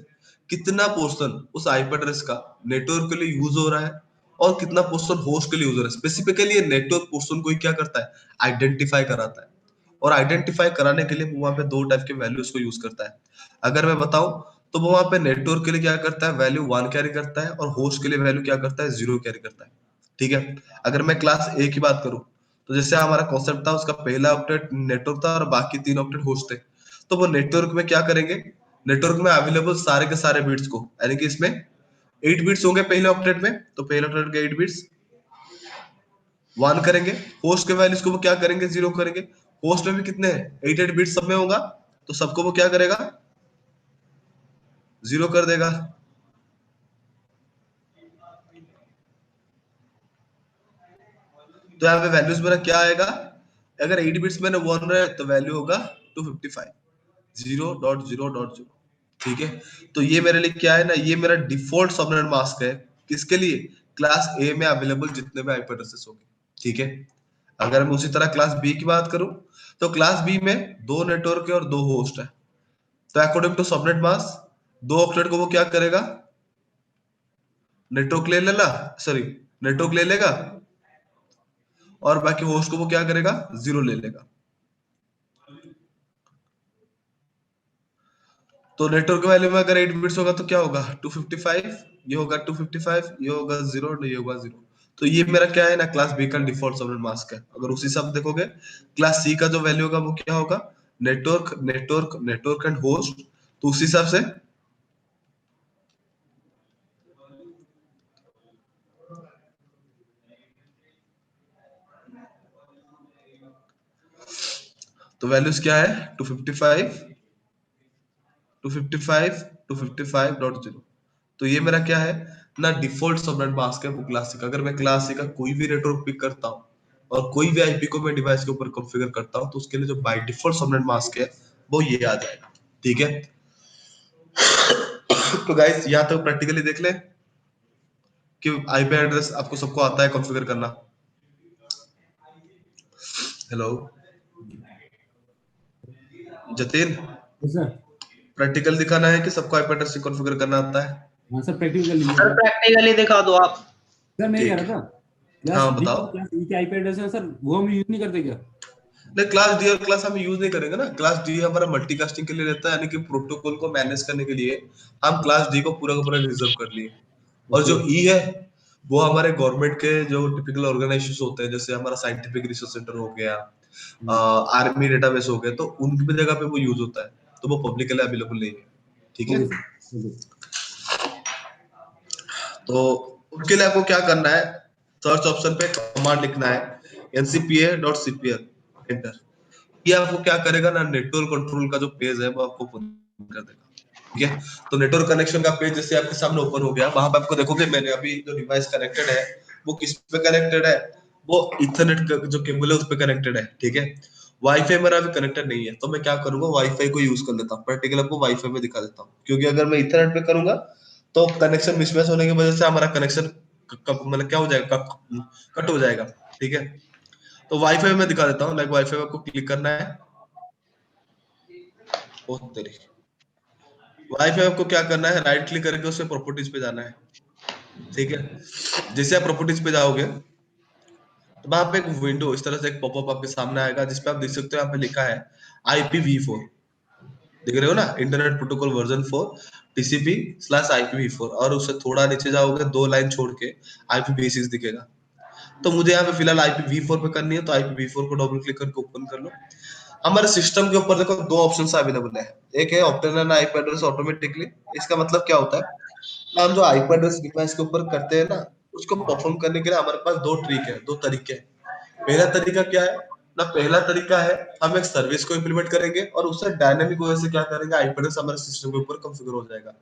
कितना पोर्शन उस आईपी एड्रेस का नेटवर्क के लिए यूज हो रहा है और कितना पोर्शन होस्ट के लिए यूज हो रहा है। स्पेसिफिकली ये नेटवर्क पोर्शन को ही क्या करता है, आइडेंटिफाई कराता है। और आइडेंटिफाई कराने के लिए वो वहां पे दो टाइप के वैल्यूज को यूज करता है। अगर मैं बताऊं तो वो वहां पे नेटवर्क के लिए क्या करता है, वैल्यू 1 कैरी करता है, और होस्ट के लिए वैल्यू क्या करता है, 0 कैरी करता है। ठीक है, अगर मैं क्लास ए की बात करूं तो जैसे हमारा कॉन्सेप्ट था, उसका पहला ऑक्टेट नेटवर्क था और बाकी 3 ऑक्टेट होस्ट थे। तो वो नेटवर्क में क्या करेंगे, नेटवर्क में अवेलेबल सारे के सारे बिट्स को, यानी कि इसमें 8 बिट्स होंगे पहले ऑक्टेट में, तो पहले ऑक्टेट के 8 बिट्स 1 करेंगे, होस्ट के वैल्यूज को वो क्या करेंगे, 0 करेंगे। होस्ट में भी कितने हैं, 8 बिट्स सब में होगा, तो सबको वो क्या करेगा, 0 कर देगा। तो यहाँ पे वैल्यूज मेरा क्या आएगा, अगर 8 बिट्स मैंने 1 रहे तो वैल्यू होगा 255 0.0.0। ठीक है, तो ये मेरे लिए क्या है ना, ये मेरा डिफॉल्ट सबनेट मास्क है, किसके लिए, क्लास ए में अवेलेबल जितने भी आईपी एड्रेसेस होंगे। ठीक है, अगर मैं उसी तरह क्लास बी की बात करूं तो क्लास बी में 2 नेटवर्क है और 2 होस्ट है। तो according to subnet mask 2 octet को वो क्या करेगा, नेटवर्क ले लेगा, सॉरी नेटवर्क ले लेगा, और बाकी होस्ट को वो क्या करेगा, 0 ले लेगा। तो नेटवर्क वैल्यू में अगर 8 बिट्स होगा तो क्या होगा, 255, ये होगा 255, ये होगा 0 और ये होगा 0। तो ये मेरा क्या है ना, क्लास बी का डिफॉल्ट सबनेट मास्क है। अगर उसी हिसाब से देखोगे क्लास सी का जो वैल्यू होगा वो क्या होगा, network network network and host. तो उसी हिसाब से तो वैल्यूज क्या है, 255 255 255.0। तो ये मेरा क्या है ना, डिफॉल्ट सबनेट मास्क है वो क्लासिक। अगर मैं क्लासिक का कोई भी नेटवर्क पिक करता हूँ और कोई भी आईपी को मैं डिवाइस के ऊपर कॉन्फ़िगर करता हूँ, तो उसके लिए जो बाय डिफॉल्ट सबनेट मास्क है वो ये आ जाएगा। ठीक है, तो गाइस यहाँ तो प्रैक्टिकली देख ले कि आईपी एड्रेस आपको सबको आता है कॉन्फ़िगर करना। हेलो जतिन, सर प्रैक्टिकल दिखाना है कि सबको आईपी एड्रेस कॉन्फ़िगर करना आता है? हाँ सर प्रैक्टिकल कर लीजिए सर सर। प्रैक्टिकली दिखा दो आप। सर मैं कह ठीक रहा है, था क्लास हाँ डी बताओ। क्लास ई के आईपी एड्रेस है सर, वो हम यूज नहीं करते क्या? नहीं, क्लास डी और क्लास हम यूज नहीं करेंगे ना। क्लास डी हमारा मल्टीकास्टिंग के लिए रहता है, यानी कि प्रोटोकॉल को मैनेज करने के लिए हम क्लास डी को पूरा का पूरा रिजर्व कर लिए। और जो ओके ई है वो हमारे गवर्नमेंट के जो टिपिकल ऑर्गेनाइजेशन होते हैं, जैसे हमारा साइंटिफिक रिसर्च सेंटर हो गया, आर्मी डेटाबेस हो गया, तो उनकी भी जगह पे वो यूज होता है, तो वो पब्लिकली अवेलेबल नहीं है। ठीक है, ओके सर ओके। तो उसके लिए आपको क्या करना है, सर्च ऑप्शन पे कमांड लिखना है ncpa.cpl, एंटर। ये आपको क्या करेगा ना, नेटवर्क कंट्रोल का जो पेज है वो आपको ओपन कर देगा। ठीक है, तो नेटवर्क कनेक्शन का पेज जैसे आपके सामने ओपन हो गया, वहां पे आपको देखोगे मैंने अभी जो डिवाइस कनेक्टेड है वो किस पे कनेक्टेड है, वो इथरनेट का जो केबल है उस पे कनेक्टेड है। ठीक है, वाईफाई मेरा अभी कनेक्टेड नहीं है, तो मैं क्या करूंगा, वाईफाई को यूज कर लेता हूँ। प्रैक्टिकल आपको वाईफाई में दिखा देता हूँ, क्योंकि अगर मैं इथरनेट पे करूंगा तो कनेक्शन मिसमैच होने की वजह से हमारा कनेक्शन मतलब क्या हो जाएगा, कट हो जाएगा। ठीक है, तो वाईफाई में दिखा देता हूँ। लाइक वाईफाई में आपको क्लिक करना है, ओ तेरी, वाईफाई आपको क्या करना है, राइट क्लिक करके उससे प्रॉपर्टीज पे जाना है। ठीक है, जैसे आप प्रॉपर्टीज पे जाओगे तो वहां पे एक विंडो इस तरह से एक पॉपअप आपके सामने आएगा, जिसपे आप देख सकते हो यहाँ पे लिखा है IPv4। देख रहे हो ना, इंटरनेट प्रोटोकॉल वर्जन 4 TCP/IPv4, और उससे थोड़ा नीचे जाओगे 2 लाइन छोड़ के IPv6 दिखेगा। तो मुझे यहाँ पे फिलहाल IPv4 पे करनी है, तो IPv4 को डबल क्लिक करके ओपन कर लो। हमारे सिस्टम के ऊपर देखो 2 ऑप्शंस अवेलेबल है, एक है obtain N IP address automatically. इसका मतलब क्या होता है, हम जो आईपी एड्रेस डिवाइस के ऊपर करते हैं ना, उसको परफॉर्म करने के लिए हमारे पास 2 ट्रिक है, 2 तरीके हैं। पहला तरीका क्या है ना, पहला तरीका है हम एक सर्विस को इंप्लीमेंट करेंगे और उससे डायनामिक वे से क्या करेंगे, आईपी एड्रेस हमारे सिस्टम के ऊपर कॉन्फ़िगर हो जाएगा,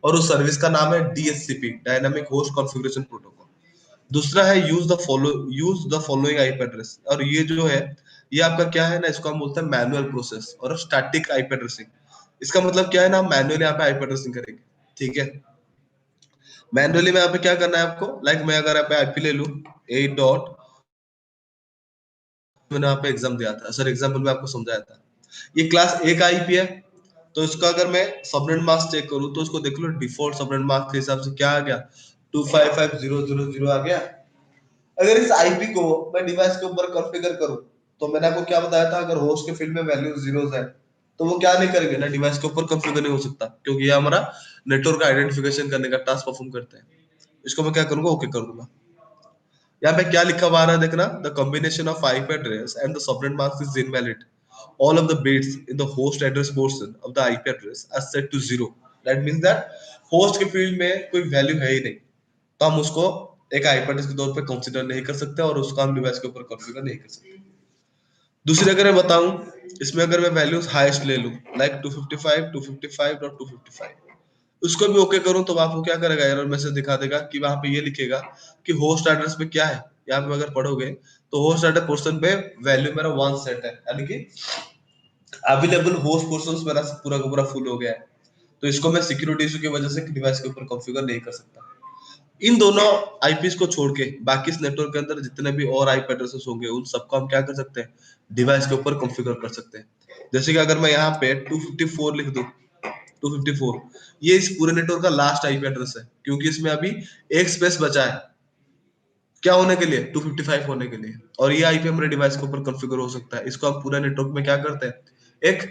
और उस सर्विस का नाम है DHCP, dynamic host configuration protocol. दूसरा है use the following IP address, और ये जो है ये आपका क्या है ना, इसको हम बोलते हैं मैनुअल प्रोसेस और स्टैटिक आईपी एड्रेसिंग। इसका मतलब क्या है ना, मैनुअली यहाँ पे आईपी एड्रेसिंग करेंगे, ठीक है। मैनुअली में यहाँ पे क्या करना है आपको, लाइक मैं अगर यहाँ पे आईपी ले लूं 8 डॉट, मैंने यहाँ पे एग्जाम दिया था सर, एग्जाम्पल में आपको समझाया था, ये क्लास ए का आईपी है, तो इसका अगर मैं सबनेट मास्क चेक करूं तो उसको देख लो, डिफॉल्ट सबनेट मास्क के हिसाब से क्या आ गया, 255000 आ गया। अगर इस आईपी को मैं डिवाइस के ऊपर कॉन्फ़िगर करूं, तो मैंने आपको क्या बताया था, अगर होस्ट के फील्ड में वैल्यू जीरोस है तो वो क्या नहीं करेंगे ना, डिवाइस के ऊपर कॉन्फ़िगर नहीं हो सकता, क्योंकि ये हमारा नेटवर्क आइडेंटिफिकेशन करने का टास्क परफॉर्म करते हैं। इसको मैं क्या करूंगा, ओके कर दूंगा। यहाँ पे क्या लिखा हुआ आ रहा है देखना, the combination of IP address and the subnet mask is invalid, all of the bits in the host address portion of the IP address are set to 0. That means that host के field में कोई value है ही नहीं, तो हम उसको एक IP address के तौर पे कंसीडर नहीं कर सकते और उसको हम डिवाइस के ऊपर कॉन्फ़िगर नहीं कर सकते। दूसरी अगर मैं बताऊं, इसमें अगर मैं वैल्यूज हाईएस्ट ले लूं, लाइक 255 255.255, उसको भी ओके करूं, तो आपको क्या करेगा, एरर मैसेज दिखा देगा कि वहां पे ये लिखेगा कि होस्ट एड्रेस पे क्या है। यहाँ पे अगर पढ़ोगे तो होस्ट एड्रेस पोर्शन पे वैल्यू मेरा 1 सेट है, यानी कि अवेलेबल होस्ट पोर्शन मेरा पूरा का पूरा फुल हो गया है, तो इसको मैं सिक्योरिटी इशू की वजह से डिवाइस के ऊपर कॉन्फ़िगर नहीं कर सकता। इन दोनों आईपीस को छोड़ के बाकी इस नेटवर्क के अंदर जितने भी और आईपी एड्रेसेस होंगे उन सबको हम क्या कर सकते हैं, डिवाइस के ऊपर कॉन्फ़िगर कर सकते हैं। जैसे कि अगर मैं यहाँ पे 254 लिख दूं, 254 ये इस पूरे नेटवर्क का लास्ट आईपी एड्रेस है, क्योंकि इसमें अभी एक स्पेस बचा है क्या होने के लिए, 255 होने के लिए, और ये आईपी हमारे डिवाइस के ऊपर कॉन्फ़िगर हो सकता है। इसको हम पूरे नेटवर्क में क्या करते हैं, एक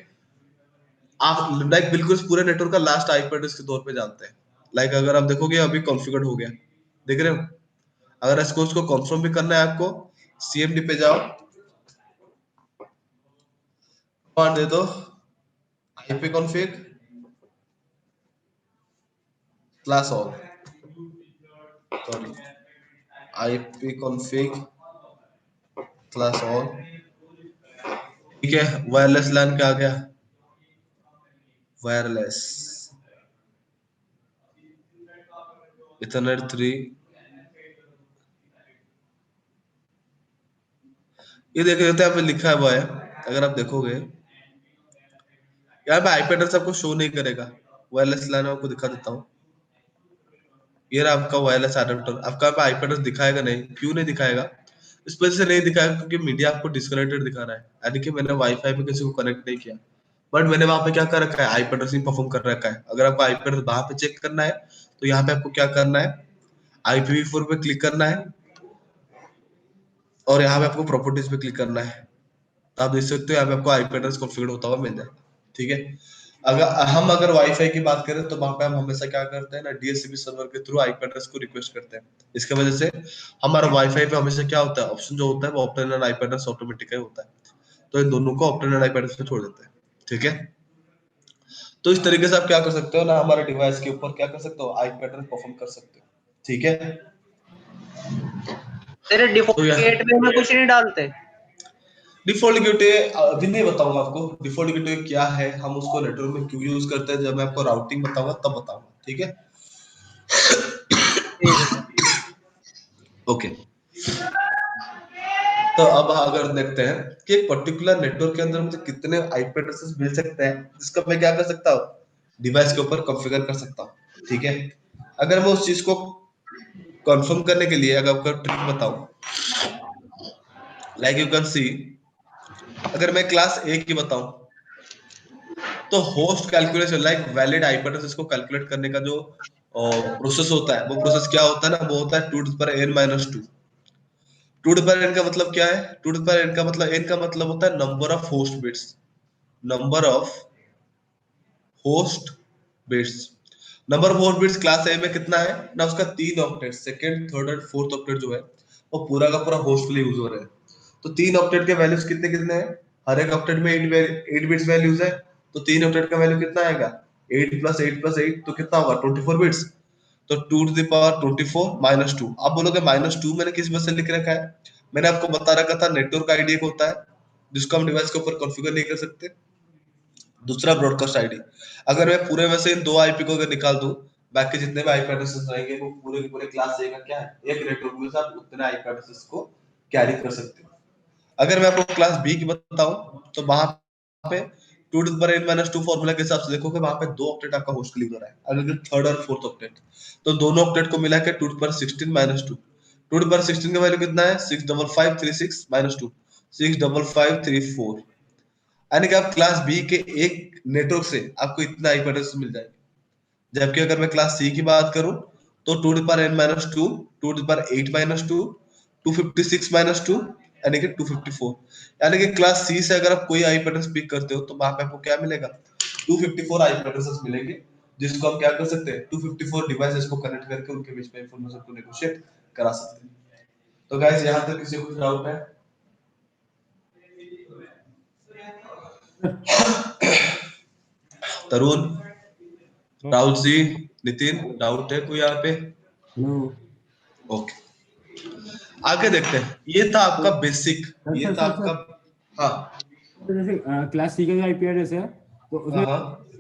आप लाइक बिल्कुल इस पूरे नेटवर्क का लास्ट आईपी एड्रेस के तौर पे जानते हैं। लाइक अगर आप देखोगे अभी कॉन्फ़िगर्ड हो गया, देख रहे हो। अगर इसको उसको कंफर्म भी करना है आपको, सीएमडी पे जाओ, कमांड दे दो IP config class all, sorry IP config class all, ठीक है। वायरलेस लैन क्या आ गया, वायरलेस इथरनेट 3, ये देख रहे हो लिखा हुआ है। अगर आप देखोगे यहाँ पे आईपी एड्रेस आपको शो नहीं करेगा, वायरलेस लैन आपको दिखा देता हूँ, ये रहा आपका वायरलेस एडेप्टर, आपका आईपी एड्रेस दिखाएगा नहीं, क्यों नहीं दिखाएगा, इस वजह से नहीं दिखाएगा क्योंकि मीडिया आपको डिस्कनेक्टेड दिखा रहा है, यानी कि मैंने वाईफाई पे किसी को कनेक्ट नहीं किया, बट मैंने वहां पे क्या कर रखा है, आईपी एड्रेसिंग परफॉर्म कर रखा है। अगर आपको आईपी एड्रेस वहां पे चेक करना है तो यहाँ पे आपको क्या करना है, IPv4 पे क्लिक करना है और यहाँ पे आपको प्रॉपर्टीज पे क्लिक करना है, तो आप देख सकते हो यहाँ पे आपको आईपी एड्रेस कॉन्फ़िगर होता हुआ मिल जाएगा, ठीक है। अगर वाईफाई की बात करें तो वहां पे हम हमेशा क्या करते हैं ना, डीएचसीपी सर्वर के थ्रू आईपी एड्रेस को रिक्वेस्ट करते हैं। इसके वजह से हमारा वाईफाई पे हमेशा क्या होता है, ऑप्शन जो होता है वो ऑप्टेनल आईपी एड्रेस ऑटोमेटिकली होता है, तो इन दोनों को ऑप्टेनल आईपी एड्रेस पे छोड़ देते हैं, ठीक है। तो इस तरीके से आप क्या कर सकते हो ना, हमारे डिवाइस के ऊपर क्या कर सकते हो, आईपी एड्रेस परफॉर्म कर सकते हो, ठीक है। तेरे तो डिफॉल्ट गेटवे में कुछ नहीं डालते? डिफॉल्ट गेटवे अभी नहीं बताऊंगा आपको, डिफॉल्ट गेटवे क्या है, हम उसको नेटवर्क में क्यों यूज करते हैं, जब मैं आपको राउटिंग बताऊंगा तब बताऊंगा, ठीक है। ठीक है सर। ओके, तो अब अगर देखते हैं कि एक पर्टिकुलर नेटवर्क के अंदर मुझे कितने आईपी एड्रेसेस मिल सकते हैं, जिसका मैं क्या कर सकता हूँ, डिवाइस के ऊपर कॉन्फ़िगर कर सकता हूँ, ठीक है। अगर मैं उस चीज को कंफर्म करने के लिए अगर आपको ट्रिक बताऊं, लाइक यू कैन सी, अगर मैं क्लास ए की बताऊं तो host calculation like valid IP address को कैलकुलेट करने का जो प्रोसेस होता है, वो प्रोसेस क्या होता है ना, वो होता है 2 to the power n-2। 2 to the power n का मतलब क्या है, 2 to the power n का मतलब, n का मतलब होता है number of host bits, number of host bits, number of host bits class ए में कितना है ना, उसका 3 octet, second third and fourth octet जो है वो पूरा का पूरा होस्ट के लिए यूज हो रहा है। तो 3 ऑक्टेट के वैल्यूज कितने कितने हैं, हर एक ऑक्टेट में 8 बिट्स वैल्यूज है, तो 3 ऑक्टेट का वैल्यू कितना आएगा, 8 + 8 + 8 तो कितना होगा, 24 बिट्स। तो 2 to the power 24 - 2, आप बोलोगे -2 मैंने किस वजह से लिख रखा है, मैंने आपको बता रखा था नेटवर्क आईडी एक होता है जिसको हम डिवाइस के ऊपर कॉन्फ़िगर नहीं कर सकते, दूसरा ब्रॉडकास्ट आईडी। अगर मैं पूरे में से इन दो आईपी को अगर निकाल दूं बाकी जितने भी आईपी एड्रेसेस रहेंगे वो पूरे के पूरे क्लास ए का क्या है, एक नेटवर्क में से आप उतने आईपी एड्रेसेस को कैरी कर सकते हो। अगर मैं आपको क्लास बी की बताऊं तो वहां पे 2 to the power n minus 2 formula के हिसाब से देखोगे वहां पे 2 ऑक्टेट आपका होस्ट के लिए हो रहा है। अगर थर्ड और फोर्थ ऑक्टेट तो दोनों ऑक्टेट को मिला के 2 to the power 16 minus 2, 2 to the power 16 का वैल्यू कितना है 65536 माइनस 2 65534, यानी कि आप क्लास बी के एक नेटवर्क से आपको इतना आईपी एड्रेस मिल जाएगा। जबकि अगर मैं क्लास सी की बात करूं तो 2 to the power n minus 2, 2 to the power 8 minus 2, 256 minus 2, यानी कि 254। यानी कि क्लास सी से अगर आप कोई आईपी एड्रेस पिक करते हो तो वहां पे आपको क्या मिलेगा, 254 आईपी एड्रेसेस मिलेंगे, जिसको हम क्या कर सकते हैं 254 डिवाइसेस को कनेक्ट करके उनके बीच में इंफॉर्मेशन को नेगोशिएट करा सकते हैं। तो गाइस यहां तक किसी को डाउट है? तरुण, राहुल जी, नितिन, डाउट है कोई यहाँ पे? हेलो ओके, आगे देखते हैं। ये था आपका बेसिक, सर ये सर था सर आपका। सर हाँ जैसे क्लास सी का जो आईपी एड्रेस है तो हाँ उसमें हाँ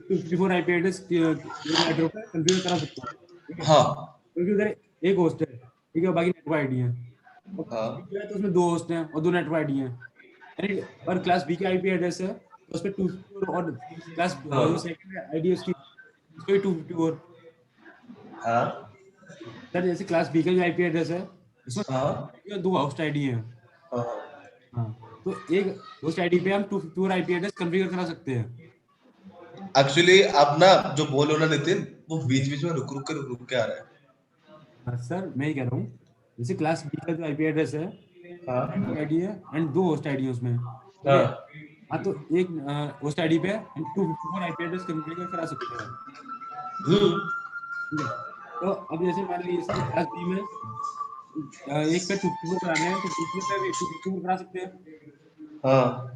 54 आईपी एड्रेस नेटवर्क पे कॉन्फ़िगर करा सकते हैं, ठीक है? हाँ क्योंकि उधर एक होस्ट है, ठीक है, बाकी नेटवर्क आईडी है। और हाँ जो है तो उसमें 2 होस्ट हैं और 2 नेटवर्क आईडी हैं, यानी और क्लास बी की आईपी एड्रेस है तो उस पे 254 और क्लास हाँ जो सेकंड आईडी है उसकी उसको भी 254। हाँ सर जैसे क्लास बी का जो आईपी एड्रेस है उसमें हाँ 2 होस्ट आईडी हैं। हाँ। हाँ, तो एक होस्ट आईडी पे हम 254 आईपी एड्रेस कॉन्फ़िगर करा सकते हैं। एक्चुअली आप ना जो बोल रहे हो ना नितिन, वो बीच बीच में रुक के आ रहा है। हाँ, सर मैं ही कह रहा हूँ, जैसे क्लास बी का जो आईपी एड्रेस है हाँ आईडी है एंड 2 होस्ट आईडी है उसमें, ठीक है? हाँ हाँ, तो एक होस्ट आईडी पे हम 254 आईपी एड्रेस कॉन्फ़िगर करा सकते हैं, हम्म ठीक है? तो अब जैसे मान लीजिए सर क्लास बी में एक पे 254 कराने हैं तो दूसरे पे भी 254 करा सकते हैं। हाँ।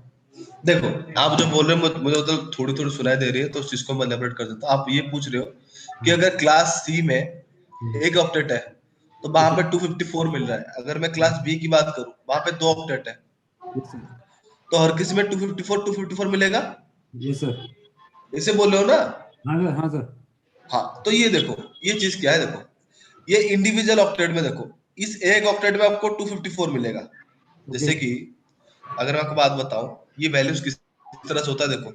देखो, आप जो बोल रहे हो मुझे मतलब थोड़ी थोड़ी सुनाई दे रही है, तो उस चीज को मैं एलेबोरेट कर देता हूँ। आप ये पूछ रहे हो कि अगर क्लास सी में एक ऑक्टेट है तो वहां पे 254 मिल रहा है। अगर मैं क्लास बी की बात करूं वहां पे 2 ऑक्टेट है यस सर, तो हर किसी में 254 मिलेगा, यस सर, इसे बोल रहे हो ना? हाँ सर, हाँ सर, हाँ, तो ये देखो, ये चीज क्या है, देखो ये इंडिविजुअल ऑक्टेट में देखो, इस एक ऑक्टेट में आपको 254 मिलेगा। ओके, जैसे कि अगर मैं आपको बात बताऊं, ये वैल्यूज किस तरह से होता है देखो,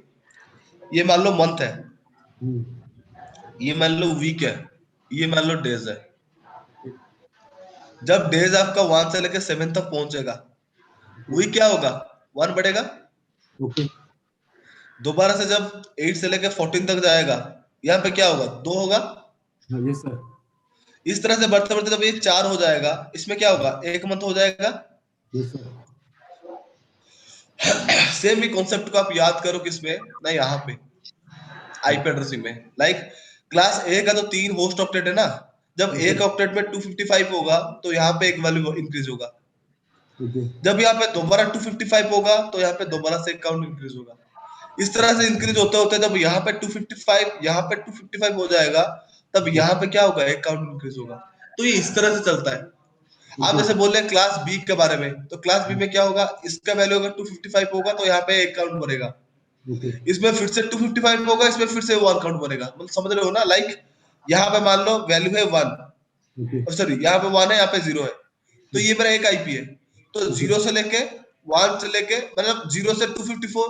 ये मान लो मंथ है, ये मान लो वीक है, ये मान लो डेज है। जब डेज आपका 1 से लेकर 7 तक पहुंचेगा, वीक क्या होगा, 1 बढ़ेगा। ओके, दोबारा से जब 8 से लेकर 14 तक जाएगा, यहाँ पे क्या होगा, 2 होगा। हाँ, यस सर, इस तरह से बढ़ते बढ़ते जब ये 4 हो जाएगा, इसमें क्या होगा, 1 मंथ हो जाएगा। यस सर, सेम ही कॉन्सेप्ट को आप याद करो किसमें ना, यहाँ पे आईपी एड्रेसिंग में। लाइक क्लास ए का तो 3 होस्ट ऑक्टेट है ना, जब यस एक सर, ऑक्टेट में 255 होगा तो यहाँ पे एक वैल्यू इंक्रीज होगा। ओके, जब यहाँ पे दोबारा 255 होगा तो यहाँ पे दोबारा से काउंट इंक्रीज होगा। इस तरह से इंक्रीज होते होते जब यहाँ पे 255, यहाँ पे 255 हो जाएगा, तब यहाँ पे क्या होगा, एक काउंट इंक्रीज होगा। तो ये इस तरह से चलता है। आप ओके, जैसे बोल रहे हैं क्लास बी के बारे में, तो क्लास बी में क्या होगा, इसका वैल्यू अगर 255 होगा तो यहाँ पे एक काउंट बढ़ेगा, ओके, इसमें फिर से 255 होगा, इसमें फिर से 1 काउंट बनेगा। मतलब समझ रहे हो ना? लाइक यहाँ पे मान लो वैल्यू है 1, ओके, और सॉरी यहाँ पे 1 है, यहाँ पे 0 है, तो ये मेरा एक आईपी है। तो ओके, 0 से लेके 1 से लेके मतलब 0 से 254,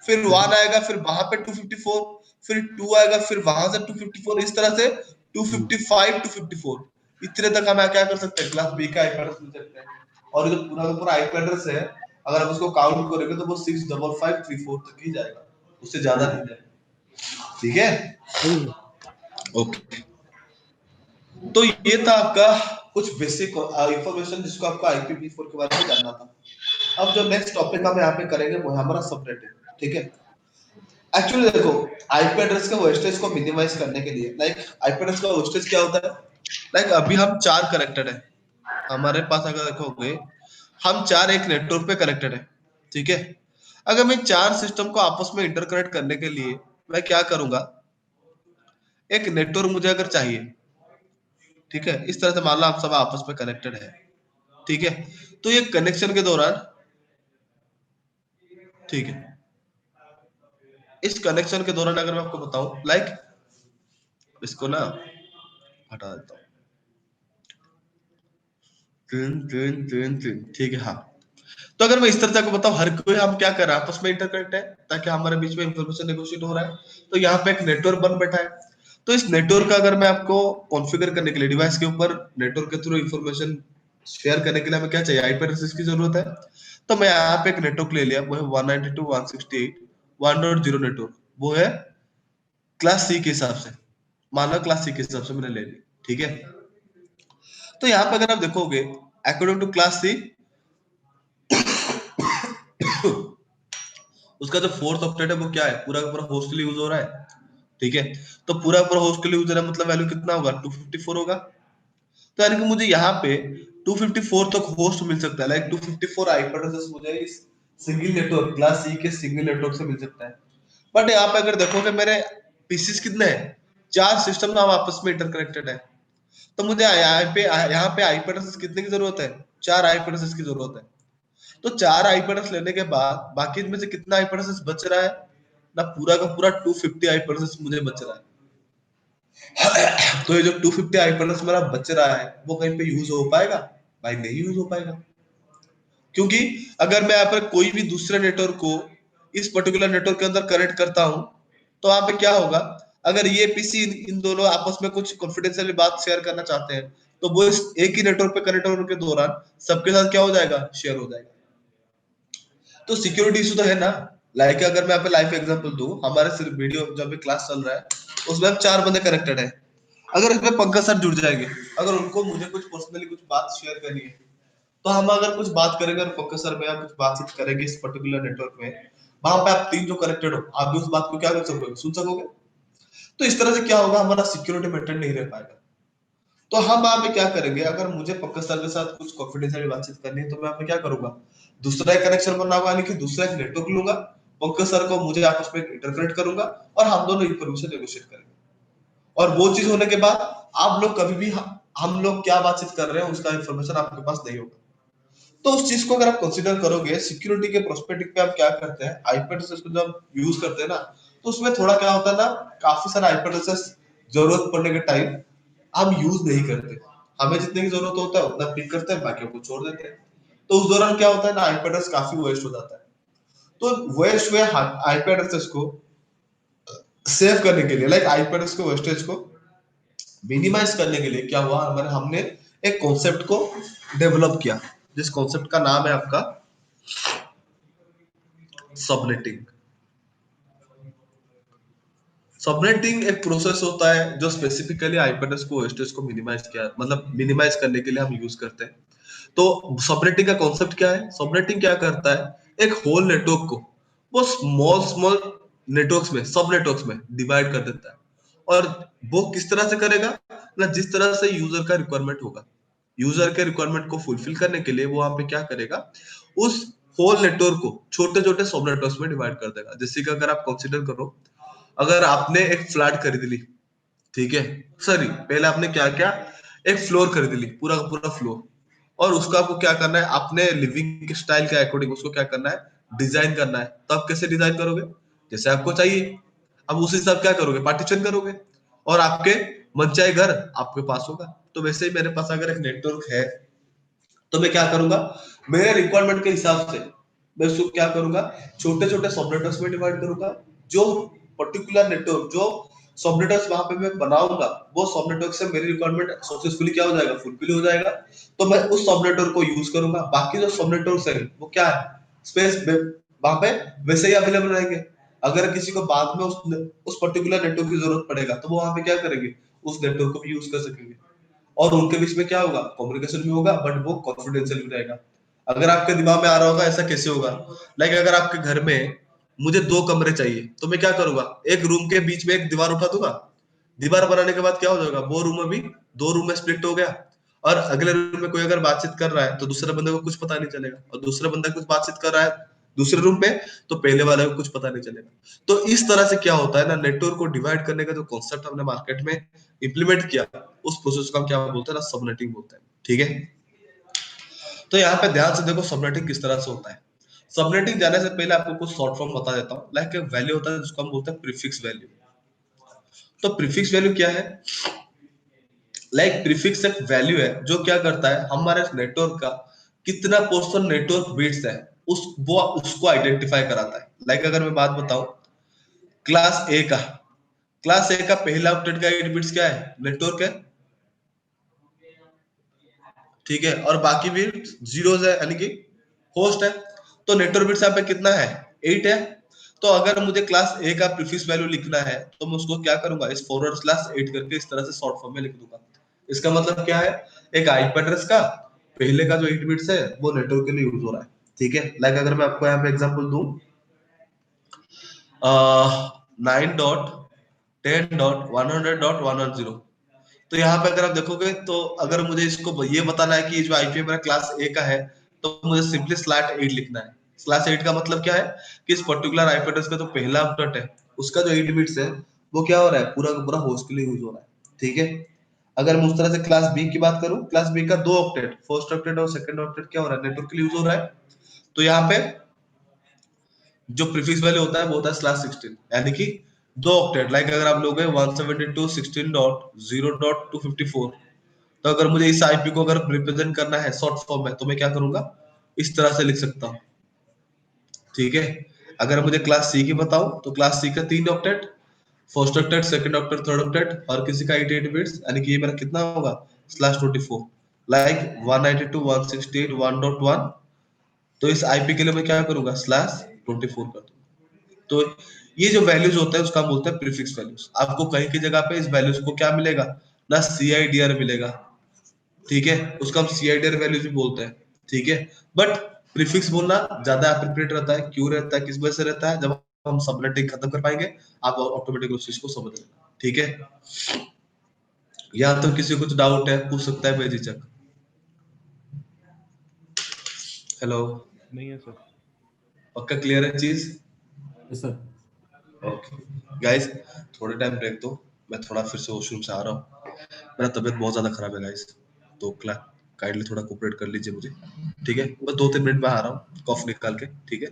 फिर 1 आएगा, फिर वहां पे 254, फिर 2 आएगा, फिर वहां से 254, इस तरह से 255 254 इतने तक हम क्या कर सकते हैं, क्लास बी का आईपी एड्रेस मिल सकते हैं। और ये जो पूरा का पूरा आईपी एड्रेस है, अगर हम उसको काउंट करेंगे तो वो 65534 तक ही जाएगा, उससे ज्यादा नहीं जाएगा। ठीक है, ओके सर, ओके। तो ये था आपका कुछ बेसिक इंफॉर्मेशन जिसको आपको IPv4 के बारे में जानना था। अब जो नेक्स्ट टॉपिक हम यहाँ पे करेंगे वो है हमारा सबनेट है, ठीक है। एक्चुअली देखो, आईपी एड्रेस के वेस्टेज को मिनिमाइज करने के लिए, लाइक आईपी एड्रेस का वेस्टेज क्या होता है, लाइक अभी हम 4 कनेक्टेड है हमारे पास, अगर देखोगे हम 4 एक नेटवर्क पे कनेक्टेड है, ठीक है। अगर मैं 4 सिस्टम को आपस में इंटरकनेक्ट करने के लिए मैं क्या करूंगा, एक नेटवर्क मुझे अगर चाहिए, ठीक है, इस तरह से मान लो आप सब आपस में कनेक्टेड है, ठीक है। तो ये कनेक्शन के दौरान, ठीक है, इस कनेक्शन के दौरान अगर मैं आपको बताऊं, लाइक इसको ना हटा देता हूँ। ठीक है, हाँ। तो अगर मैं इस तरह से आपको बताऊं, हर कोई हम क्या कर रहा है, आपस में इंटरकनेक्ट है ताकि हमारे बीच में इंफॉर्मेशन नेगोशिएट हो रहा है। तो यहाँ पे एक नेटवर्क बन बैठा है। तो इस नेटवर्क का अगर मैं आपको कॉन्फ़िगर करने के लिए डिवाइस के ऊपर नेटवर्क के थ्रू इंफॉर्मेशन शेयर करने के लिए हमें क्या चाहिए, आईपी एड्रेस की जरूरत है। तो मैं यहाँ पे एक नेटवर्क ले लिया, वो है 192.168.1.0 नेटवर्क। वो है क्लास सी के हिसाब से, माना क्लास सी के हिसाब से मैंने ले ली, ठीक है। तो यहाँ पे अगर आप देखोगे अकॉर्डिंग टू क्लास सी उसका जो फोर्थ ऑक्टेट है वो क्या है, पूरा का पूरा होस्ट के लिए यूज हो रहा है, ठीक है। तो पूरा पूरा होस्ट के लिए यूज हो रहा है, मतलब वैल्यू कितना होगा, 254 होगा। तो यानी कि मुझे यहाँ पे 254 तक होस्ट मिल सकता है, लाइक 254 आईपी एड्रेसेस मुझे इस सिंगल नेटवर्क क्लास सी के सिंगल नेटवर्क से मिल सकता है। बट यहाँ पे अगर देखोगे मेरे पीसीस कितने हैं, 4 सिस्टम नाम आपस में इंटरकनेक्टेड है। तो मुझे यहाँ पे आईपी एड्रेसेस कितने की जरूरत है, 4 आईपी एड्रेसेस की जरूरत है। तो 4 आईपी एड्रेस लेने के बाद बाकी इनमें से कितना आईपी एड्रेस बच रहा है ना, पूरा का पूरा 250 आईपी एड्रेस मुझे बच रहा है। तो ये जो 250 आईपी एड्रेस मेरा बच रहा है वो कहीं पे यूज हो पाएगा भाई, नहीं यूज हो पाएगा। क्योंकि अगर मैं यहाँ पर कोई भी दूसरे नेटवर्क को इस पर्टिकुलर नेटवर्क के अंदर कनेक्ट करता हूं तो वहां पे क्या होगा, अगर ये पीसी इन दोनों आपस में कुछ कॉन्फिडेंशियल बात शेयर करना चाहते हैं तो वो इस एक ही नेटवर्क पे कनेक्ट होने के दौरान सबके साथ क्या हो जाएगा, शेयर हो जाएगा। तो सिक्योरिटी इशू तो है ना। लाइक अगर मैं यहाँ पे लाइव एग्जांपल दूं, हमारे सिर्फ वीडियो जब भी क्लास चल रहा है उसमें हम 4 बंदे कनेक्टेड है। अगर इसमें पंकज सर जुड़ जाएंगे, अगर उनको मुझे कुछ पर्सनली कुछ बात शेयर करनी है तो हम अगर कुछ बात करेंगे और पंकज सर में आप कुछ बातचीत करेंगे इस पर्टिकुलर नेटवर्क में, वहां पे आप 3 जो कनेक्टेड हो आप भी उस बात को क्या कर सकोगे, सुन सकोगे। तो इस तरह से क्या होगा, हमारा सिक्योरिटी मेंटेन नहीं रह पाएगा। तो हम वहां पे क्या करेंगे, अगर मुझे पंकज सर के साथ कुछ कॉन्फिडेंशियल बातचीत करनी है तो मैं यहाँ पे क्या करूंगा, दूसरा एक कनेक्शन बनाऊंगा, यानी कि दूसरा एक नेटवर्क लूंगा, पंकज सर को मुझे आपस में इंटरकनेक्ट करूंगा और हम दोनों इंफॉर्मेशन नेगोशिएट करेंगे। और वो चीज होने के बाद आप लोग कभी भी हम लोग क्या बातचीत कर रहे हैं उसका इंफॉर्मेशन आपके पास नहीं होगा। तो उस चीज को अगर आप कंसीडर करोगे, सिक्योरिटी के प्रोस्पेक्टिव पे आप क्या करते हैं, आईपी एड्रेसेस को जब यूज करते हैं ना तो उसमें थोड़ा क्या होता है ना, काफी सारे आईपी एड्रेसेस जरूरत पड़ने के टाइम हम यूज नहीं करते। हमें जितने की जरूरत होता है उतना पिक करते हैं, बाकी को छोड़ देते हैं। तो उस दौरान क्या होता है ना, आईपी एड्रेस काफी वेस्ट हो जाता है। तो वेस्ट हुए आईपी एड्रेसेस को सेव करने के लिए, लाइक आईपी एड्रेस को वेस्टेज को मिनिमाइज करने के लिए क्या हुआ, हमारे हमने एक कॉन्सेप्ट को डेवलप किया, जिस कॉन्सेप्ट का नाम है आपका सबनेटिंग। सबनेटिंग एक प्रोसेस होता है जो स्पेसिफिकली आईपी एड्रेस को वेस्टेज को मिनिमाइज किया, मतलब मिनिमाइज करने के लिए हम यूज करते हैं। तो सबनेटिंग का कॉन्सेप्ट क्या है, सबनेटिंग क्या करता है, एक होल नेटवर्क को वो स्मॉल स्मॉल नेटवर्क्स में, सब नेटवर्क्स में डिवाइड कर देता है। और वो किस तरह से करेगा ना, जिस तरह से यूजर का रिक्वायरमेंट होगा। यूजर के रिक्वायरमेंट को फुलफिल करने के लिए वो वहां पे क्या करेगा, उस होल नेटवर्क को छोटे छोटे सब नेटवर्क्स में डिवाइड कर देगा। जैसे कि अगर आप कंसीडर करो, अगर आपने एक फ्लैट खरीद ली, ठीक है, सॉरी पहले आपने क्या किया, एक फ्लोर खरीद ली, पूरा का पूरा फ्लोर, और उसका आपको क्या करना है, अपने लिविंग स्टाइल के अकॉर्डिंग उसको क्या करना है, डिजाइन करना है। तो आप कैसे डिजाइन करोगे, जैसे आपको चाहिए, अब उस हिसाब क्या करोगे, पार्टीशन करोगे, और आपके मनचाहे घर आपके पास होगा। तो वैसे ही मेरे पास अगर एक नेटवर्क है तो मैं क्या करूंगा, मेरे रिक्वायरमेंट के हिसाब से मैं उसको क्या करूंगा, छोटे छोटे सब नेटवर्क्स में डिवाइड करूंगा। जो पर्टिकुलर नेटवर्क, जो सब नेटवर्क्स वहां पे मैं बनाऊंगा, वो सब नेटवर्क से मेरी रिक्वायरमेंट सक्सेसफुली क्या हो जाएगा, फुलफिल हो जाएगा। तो मैं उस सब नेटवर्क को यूज करूंगा। बाकी जो सब नेटवर्क्स है वो क्या है, स्पेस वहां पे वैसे ही अवेलेबल रहेंगे। अगर किसी को बाद में उस पर्टिकुलर नेटवर्क की जरूरत पड़ेगा तो वो वहां पे क्या करेंगे, उस नेटवर्क को भी यूज कर सकेंगे। और उनके बीच में क्या होगा, कम्युनिकेशन भी होगा, बट वो कॉन्फिडेंशियल भी रहेगा। अगर आपके दिमाग में आ रहा होगा ऐसा कैसे होगा, लाइक अगर आपके घर में मुझे 2 कमरे चाहिए तो मैं क्या करूंगा, एक रूम के बीच में एक दीवार उठा दूंगा। दीवार बनाने के बाद क्या हो जाएगा, वो रूम अभी 2 रूम में स्प्लिट हो गया। और अगले रूम में कोई अगर बातचीत कर रहा है तो दूसरे बंदे को कुछ पता नहीं चलेगा, और दूसरे बंदा कुछ बातचीत कर रहा है दूसरे रूम पे तो पहले वाले को कुछ पता नहीं चलेगा। तो इस तरह से क्या होता है ना, नेटवर्क को डिवाइड करने का जो कॉन्सेप्ट हमने मार्केट में इंप्लीमेंट किया, उस प्रोसेस को हम क्या बोलते हैं ना, सबनेटिंग बोलते हैं, ठीक है। तो यहाँ पे ध्यान से देखो सबनेटिंग किस तरह से होता है। सबनेटिंग जाने से पहले आपको कुछ शॉर्ट फॉर्म बता देता हूँ। लाइक एक वैल्यू होता है जिसको हम बोलते हैं प्रीफिक्स वैल्यू। तो प्रीफिक्स वैल्यू क्या है, लाइक प्रीफिक्स एक वैल्यू है जो क्या करता है, हमारे नेटवर्क का कितना पोर्शन नेटवर्क बिट्स है वो उसको आइडेंटिफाई कराता है। लाइक अगर मैं बात बताऊं, क्लास ए का पहला ऑक्टेट का 8 बिट्स क्या है, नेटवर्क है, ठीक है, और बाकी बिट्स जीरोस है यानी कि होस्ट है। तो नेटवर्क बिट्स यहाँ पे कितना है, 8 है। तो अगर मुझे क्लास ए का प्रीफिक्स वैल्यू लिखना है तो मैं उसको क्या करूंगा, इस /8 करके इस तरह से शॉर्ट फॉर्म में लिख दूंगा। इसका मतलब क्या है, एक आईपी एड्रेस का पहले का जो 8 बिट्स है वो नेटवर्क के लिए यूज हो रहा है, ठीक है। लाइक अगर मैं आपको यहाँ पे एग्जांपल दूं, 9.10.100.110, तो यहाँ पे अगर आप देखोगे तो अगर मुझे इसको ये बताना है कि जो आईपी मेरा क्लास ए का है, तो मुझे सिंपली /8 लिखना है। /8 का मतलब क्या है कि इस पर्टिकुलर आईपी एड्रेस का जो पहला ऑक्टेट है उसका जो 8 बिट्स है वो क्या हो रहा है, पूरा का पूरा होस्ट के लिए यूज हो रहा है, ठीक है। अगर मैं उस तरह से क्लास बी की बात करूं, क्लास बी का 2 ऑक्टेट, फर्स्ट ऑक्टेट और सेकंड ऑक्टेट क्या हो रहा है, नेटवर्क के लिए यूज हो रहा है। तो यहाँ पे जो प्रीफिक्स वैल्यू होता है वो होता है /16, यानी कि 2 ऑक्टेट। लाइक अगर आप लोग 172.16.0.254, तो अगर मुझे इस आईपी को अगर रिप्रेजेंट करना है शॉर्ट फॉर्म में तो मैं क्या करूंगा, इस तरह से लिख सकता हूँ, ठीक है। अगर मुझे क्लास सी की बताऊं तो क्लास सी का 3 octet, first octet, second octet, third octet, और किसी का 88 बिट्स, यानी कि ये मेरा कितना होगा, /24। लाइक 192.168.1.1, तो इस आईपी के लिए मैं क्या करूंगा, /24 कर दूंगा। तो ये जो वैल्यूज होते हैं उसका हम बोलते हैं प्रीफिक्स वैल्यूज। आपको कहीं की जगह पे इस वैल्यूज को क्या मिलेगा, ना सीआईडीआर मिलेगा, ठीक है, उसका हम सीआईडीआर वैल्यूज भी बोलते हैं, ठीक है। बट प्रीफिक्स बोलना ज्यादा एप्रोप्रिएट रहता है। क्यों रहता है, किस वजह से रहता है, जब हम सबनेटिंग खत्म कर पाएंगे आप ऑटोमेटिक उस चीज को समझ लेना, ठीक है। या तो किसी को कुछ डाउट है पूछ सकता है बेझिझक। हेलो, नहीं है सर। पक्का क्लियर है चीज? Yes sir. ओके गाइस, थोड़े टाइम ब्रेक दो, मैं थोड़ा फिर से वॉशरूम से आ रहा हूँ। मेरा तबीयत बहुत ज्यादा खराब है गाइस, तो काइंडली थोड़ा कोऑपरेट कर लीजिए मुझे, ठीक है। बस 2-3 मिनट में आ रहा हूँ कॉफ निकाल के, ठीक है।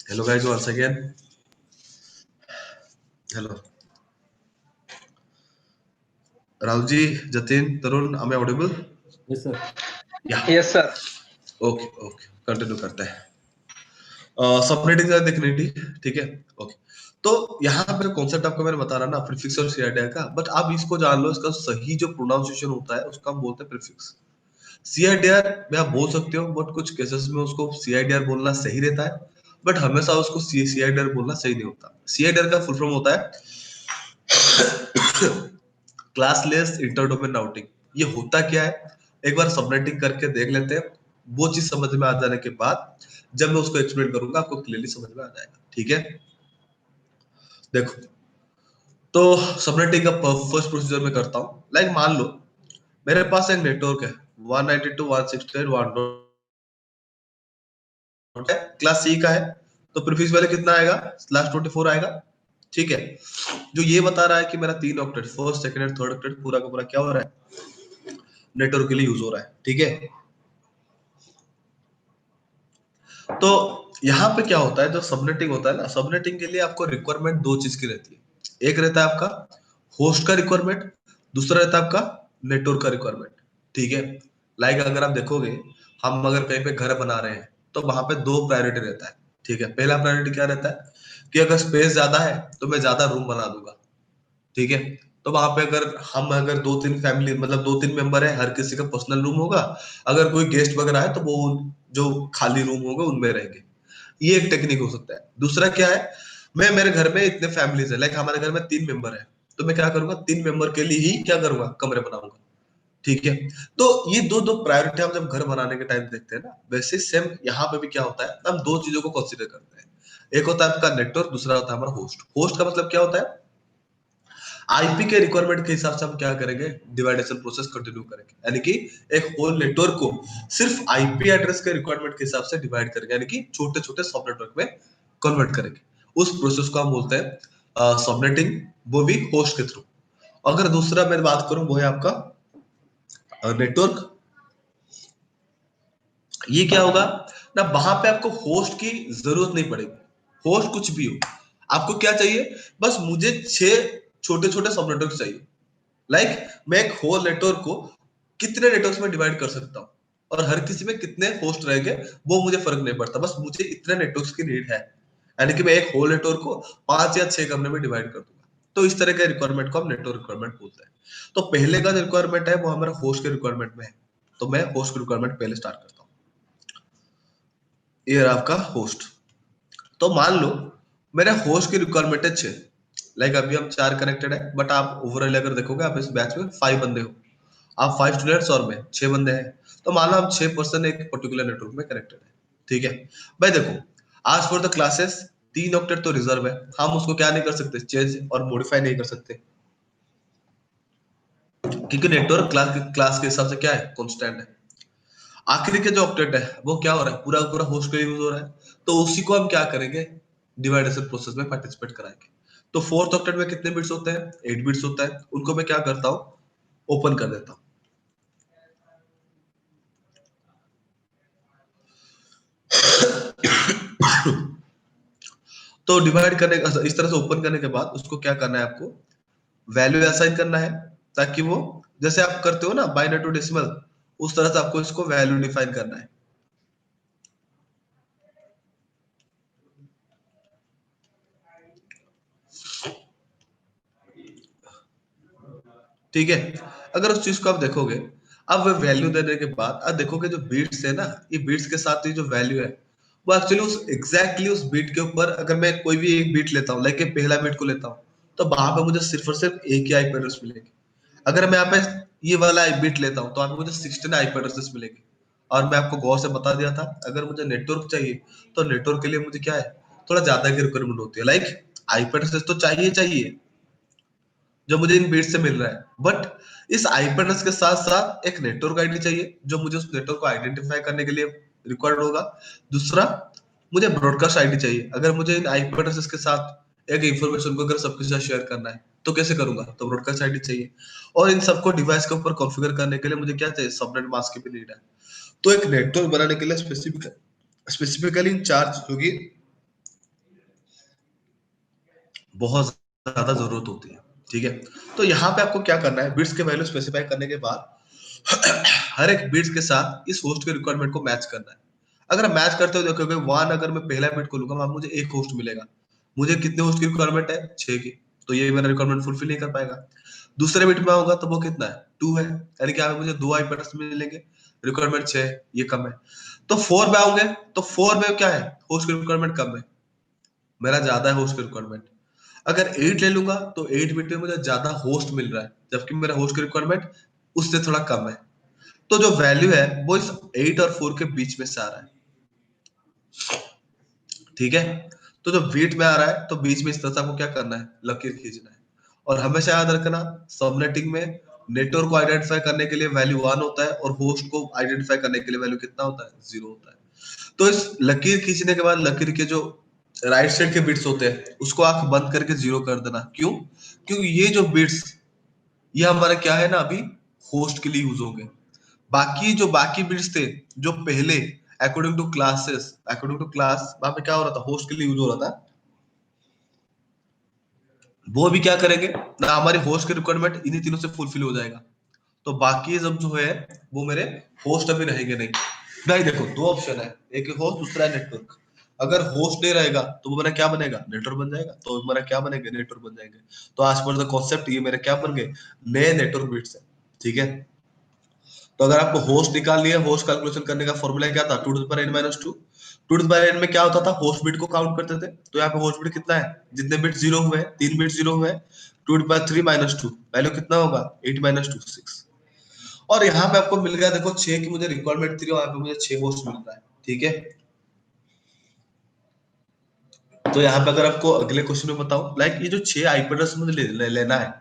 Hello guys, once again. Hello. Rahulji, Jatin, Tarun, am I audible? Yes, sir. Yeah. Yes, sir. Okay, okay. Continue करते हैं. सबनेटिंग का देखने ठीक है. ओके. तो यहाँ पे कॉन्सेप्ट आपको मैंने बता रहा ना प्रीफिक्स और सीआईडीआर का, बट आप इसको जान लो, इसका सही जो प्रोनाउंसिएशन होता है उसका हम बोलते हैं प्रीफिक्स. सीआईडीआर में आप बोल सकते हो, बट कुछ केसेस में उसको सीआईडीआर बोलना सही रहता है, बट हमेशा उसको सीआईडीआर बोलना सही नहीं होता. सीआईडीआर का फुल फॉर्म होता है क्लासलेस इंटरडोमेन राउटिंग. ये होता क्या है, एक बार सबनेटिंग करके देख लेते हैं. वो चीज समझ में आ जाने के बाद जब मैं उसको एक्सप्लेन करूंगा आपको क्लियरली समझ में आ जाएगा. ठीक है, देखो. तो सबनेटिंग का फर्स्ट प्रोसीजर में करता हूँ. लाइक मान लो मेरे पास एक नेटवर्क है 192.168.1.1 क्लास सी का है, तो प्रीफिक्स वाले कितना आएगा, /24 आएगा. ठीक है, जो ये बता रहा है कि मेरा 3 octet, first second and third octet पूरा का पूरा क्या हो रहा है, नेटवर्क के लिए यूज हो रहा है. ठीक है, तो यहाँ पे क्या होता है, जो सबनेटिंग होता है ना, सबनेटिंग के लिए आपको रिक्वायरमेंट दो चीज की रहती है. एक रहता है आपका होस्ट का रिक्वायरमेंट, दूसरा रहता है आपका नेटवर्क का रिक्वायरमेंट. ठीक है, लाइक अगर आप देखोगे, हम अगर कहीं पे घर बना रहे हैं तो वहां पे दो प्रायोरिटी रहता है. ठीक है, पहला प्रायोरिटी क्या रहता है कि अगर स्पेस ज्यादा है तो मैं ज्यादा रूम बना दूंगा. ठीक है, तो वहां पे अगर 2-3 फैमिली, मतलब 2-3 मेंबर है, हर किसी का पर्सनल रूम होगा. अगर कोई गेस्ट वगैरह है तो वो जो खाली रूम होंगे उनमें रहेंगे. ये एक टेक्निक हो सकता है. दूसरा क्या है, मेरे घर में इतने फैमिलीज है, लाइक हमारे घर में 3 मेंबर है, तो मैं क्या करूंगा, 3 मेंबर के लिए ही क्या करूंगा, कमरे बनाऊंगा. ठीक है, तो ये दो दो प्रायोरिटी हम जब घर बनाने के टाइम देखते हैं ना, वैसे सेम यहाँ पे भी क्या होता है, हम दो चीजों को कंसिडर करते हैं. एक होता है आपका नेटवर्क, दूसरा होता है हमारा होस्ट. होस्ट का मतलब क्या होता है, आईपी के रिक्वायरमेंट के हिसाब से हम क्या करेंगे, डिवाइडेशन प्रोसेस कंटिन्यू करेंगे. यानी कि एक होल नेटवर्क को सिर्फ आईपी एड्रेस के रिक्वायरमेंट के हिसाब से डिवाइड करेंगे, यानी कि छोटे छोटे सब नेटवर्क में कन्वर्ट करेंगे. उस प्रोसेस को हम बोलते हैं सबनेटिंग, वो भी होस्ट के थ्रू. अगर दूसरा मैं बात करूं, वो है आपका नेटवर्क. ये क्या होगा ना, वहां पे आपको होस्ट की जरूरत नहीं पड़ेगी. होस्ट कुछ भी हो, आपको क्या चाहिए, बस मुझे 6 छोटे छोटे सब नेटवर्क चाहिए. लाइक मैं एक होल नेटवर्क को कितने नेटवर्क्स में डिवाइड कर सकता हूँ और हर किसी में कितने होस्ट रहेंगे वो मुझे फर्क नहीं पड़ता, बस मुझे इतने नेटवर्क्स की नीड है. यानी कि मैं एक होल नेटवर्क को 5 या 6 कमरे में डिवाइड कर दूंगा. तो इस तरह के रिक्वायरमेंट को हम नेटवर्क रिक्वायरमेंट बोलते हैं. तो पहले का जो रिक्वायरमेंट है वो हमारा होस्ट के रिक्वायरमेंट में है, तो मैं होस्ट की रिक्वायरमेंट पहले स्टार्ट करता हूँ. ये रहा आपका होस्ट. तो मान लो मेरे होस्ट की रिक्वायरमेंट है 6. लाइक अभी हम 4 कनेक्टेड है, बट आप ओवरऑल अगर देखोगे, आप इस बैच में 5 बंदे हो, आप 5 स्टूडेंट्स और मैं 6 बंदे हैं. तो मान लो हम 6 पर्सन एक पर्टिकुलर नेटवर्क में कनेक्टेड है. ठीक है भाई, देखो आज फॉर द क्लासेस 3 ऑक्टेट तो रिजर्व है, हम उसको क्या नहीं कर सकते, चेंज और मॉडिफाई नहीं कर सकते, क्योंकि नेटवर्क क्लास के हिसाब से क्या है, कांस्टेंट है. आखिरी के जो ऑक्टेट है वो क्या हो रहा है, पूरा पूरा होस्ट का यूज हो रहा है, तो उसी को हम क्या करेंगे, डिवाइडेशन प्रोसेस में पार्टिसिपेट कराएंगे. तो फोर्थ ऑक्टेट में कितने बिट्स होते हैं, 8 बिट्स होता है, उनको मैं क्या करता हूँ, ओपन कर देता हूँ. तो डिवाइड करने का इस तरह से ओपन करने के बाद उसको क्या करना है, आपको वैल्यू असाइन करना है, ताकि वो जैसे आप करते हो ना बाइनरी टू डेसिमल, उस तरह से आपको इसको वैल्यू डिफाइन करना है. ठीक है, अगर उस चीज को आप देखोगे, अब वैल्यू देने के बाद अब देखोगे जो बीट्स है ना, ये बीट्स के साथ ये जो वैल्यू है वो एक्चुअली उस एग्जैक्टली उस बीट के ऊपर, अगर मैं कोई भी एक बीट लेता हूँ, लाइक पहला बीट को लेता हूँ, तो वहां पे मुझे सिर्फ और सिर्फ एक ही आईपी एड्रेस मिलेगी. अगर मैं यहाँ पे ये वाला बीट लेता हूँ तो यहाँ पे मुझे 16 आईपी एड्रेसेस मिलेगी. और मैं आपको गौर से बता दिया था, अगर मुझे नेटवर्क चाहिए तो नेटवर्क के लिए मुझे क्या है, थोड़ा ज्यादा की रिक्वायरमेंट होती है. लाइक आईपी एड्रेसेस तो चाहिए चाहिए जो मुझे इन बीट से मिल रहा है, बट इस आईपी एड्रेस के साथ साथ एक नेटवर्क आईडी चाहिए जो मुझे उस नेटवर्क को आइडेंटिफाई करने के लिए रिक्वायर्ड होगा. दूसरा, मुझे ब्रॉडकास्ट आईडी चाहिए. अगर मुझे इन आईपी एड्रेसेस के साथ एक इंफॉर्मेशन को अगर सबके साथ शेयर करना है तो कैसे करूंगा, तो ब्रॉडकास्ट आईडी चाहिए. और इन सबको डिवाइस के ऊपर कॉन्फ़िगर करने के लिए मुझे क्या चाहिए, सबनेट मास्क की भी नीड है. तो एक नेटवर्क बनाने के लिए स्पेसिफिकली इन चार चीजों की बहुत ज्यादा जरूरत होती है, ठीक है। तो यहाँ पे आपको क्या करना है, बिट्स के वैल्यू स्पेसिफाई करने के बाद हर एक बिट्स के साथ इस होस्ट के रिक्वायरमेंट को मैच करना है। अगर मैच करते हो देखोगे 1 अगर मैं पहला बिट को लूंगा, वहां मुझे एक होस्ट मिलेगा। मुझे कितने होस्ट की रिक्वायरमेंट है, 6 की, तो ये मेरा रिक्वायरमेंट फुलफिल नहीं कर पाएगा। दूसरे बिट में आऊंगा तो वो कितना है, 2 है, यानी कि यहाँ पे मुझे 2 IP एड्रेस मिलेंगे, रिक्वायरमेंट 6 है, ये कम है। तो 4 में आऊंगे तो 4 में क्या है, होस्ट की रिक्वायरमेंट कम है, मेरा ज्यादा है होस्ट की रिक्वायरमेंट। अगर 8 ले लूंगा तो 8 बिट में मुझे ज्यादा होस्ट मिल रहा है, जबकि मेरा होस्ट की रिक्वायरमेंट उससे थोड़ा कम है। तो जो वैल्यू है वो इस 8 और 4 के बीच में से आ रहा है, ठीक है। तो जो वेट में आ रहा है तो बीच में इस तरह से आपको क्या करना है, लकीर खींचना है। और हमेशा याद रखना, सबनेटिंग में नेटवर्क को आइडेंटिफाई करने के लिए वैल्यू 1 होता है और होस्ट को आइडेंटिफाई करने के लिए वैल्यू कितना होता है, 0 होता है। तो इस लकीर खींचने के बाद लकीर के जो राइट साइड के बिट्स होते हैं उसको आंख बंद करके 0 कर देना। क्यों, क्योंकि ये जो बिट्स ये हमारा क्या है ना, अभी होस्ट के लिए यूज होंगे। बाकी बिट्स थे जो पहले अकॉर्डिंग टू क्लास वहां पे क्या हो रहा था, होस्ट के लिए यूज हो रहा था, वो भी क्या करेंगे ना, हमारे होस्ट के रिक्वायरमेंट इन्हीं तीनों से फुलफिल हो जाएगा। तो बाकी सब जो है वो मेरे होस्ट अभी रहेंगे नहीं। भाई देखो दो ऑप्शन है, एक होस्ट दूसरा है नेटवर्क। अगर होस्ट नहीं रहेगा तो वो मेरा क्या बनेगा, नेटवर्क बन जाएगा। तो मेरा क्या बनेगा, नेटवर्क बन जाएंगे। तो आज पर द कॉन्सेप्ट ये मेरे क्या बन गए, नए नेटवर्क बिट्स है, ठीक है। तो अगर आपको होस्ट निकालनी है, होस्ट कैलकुलेशन करने का फॉर्मूला क्या था, 2 to the power n - 2। 2 to the power n में क्या होता था, होस्ट बिट को काउंट करते थे। तो यहाँ पे होस्ट बिट कितना है, जितने बिट जीरो हुए हैं, 3 बिट जीरो हुए हैं, 2 टू द पावर 3 - 2 वैल्यू कितना होगा, 8 - 2 6। और यहाँ पे आपको मिल गया, देखो 6 की मुझे रिक्वायरमेंट थी, यहाँ पे मुझे 6 होस्ट मिल रहा है, ठीक है। तो यहाँ पे अगर आपको अगले क्वेश्चन में बताऊं, लाइक ये जो 6 आईपी एड्रेस मुझे लेना है,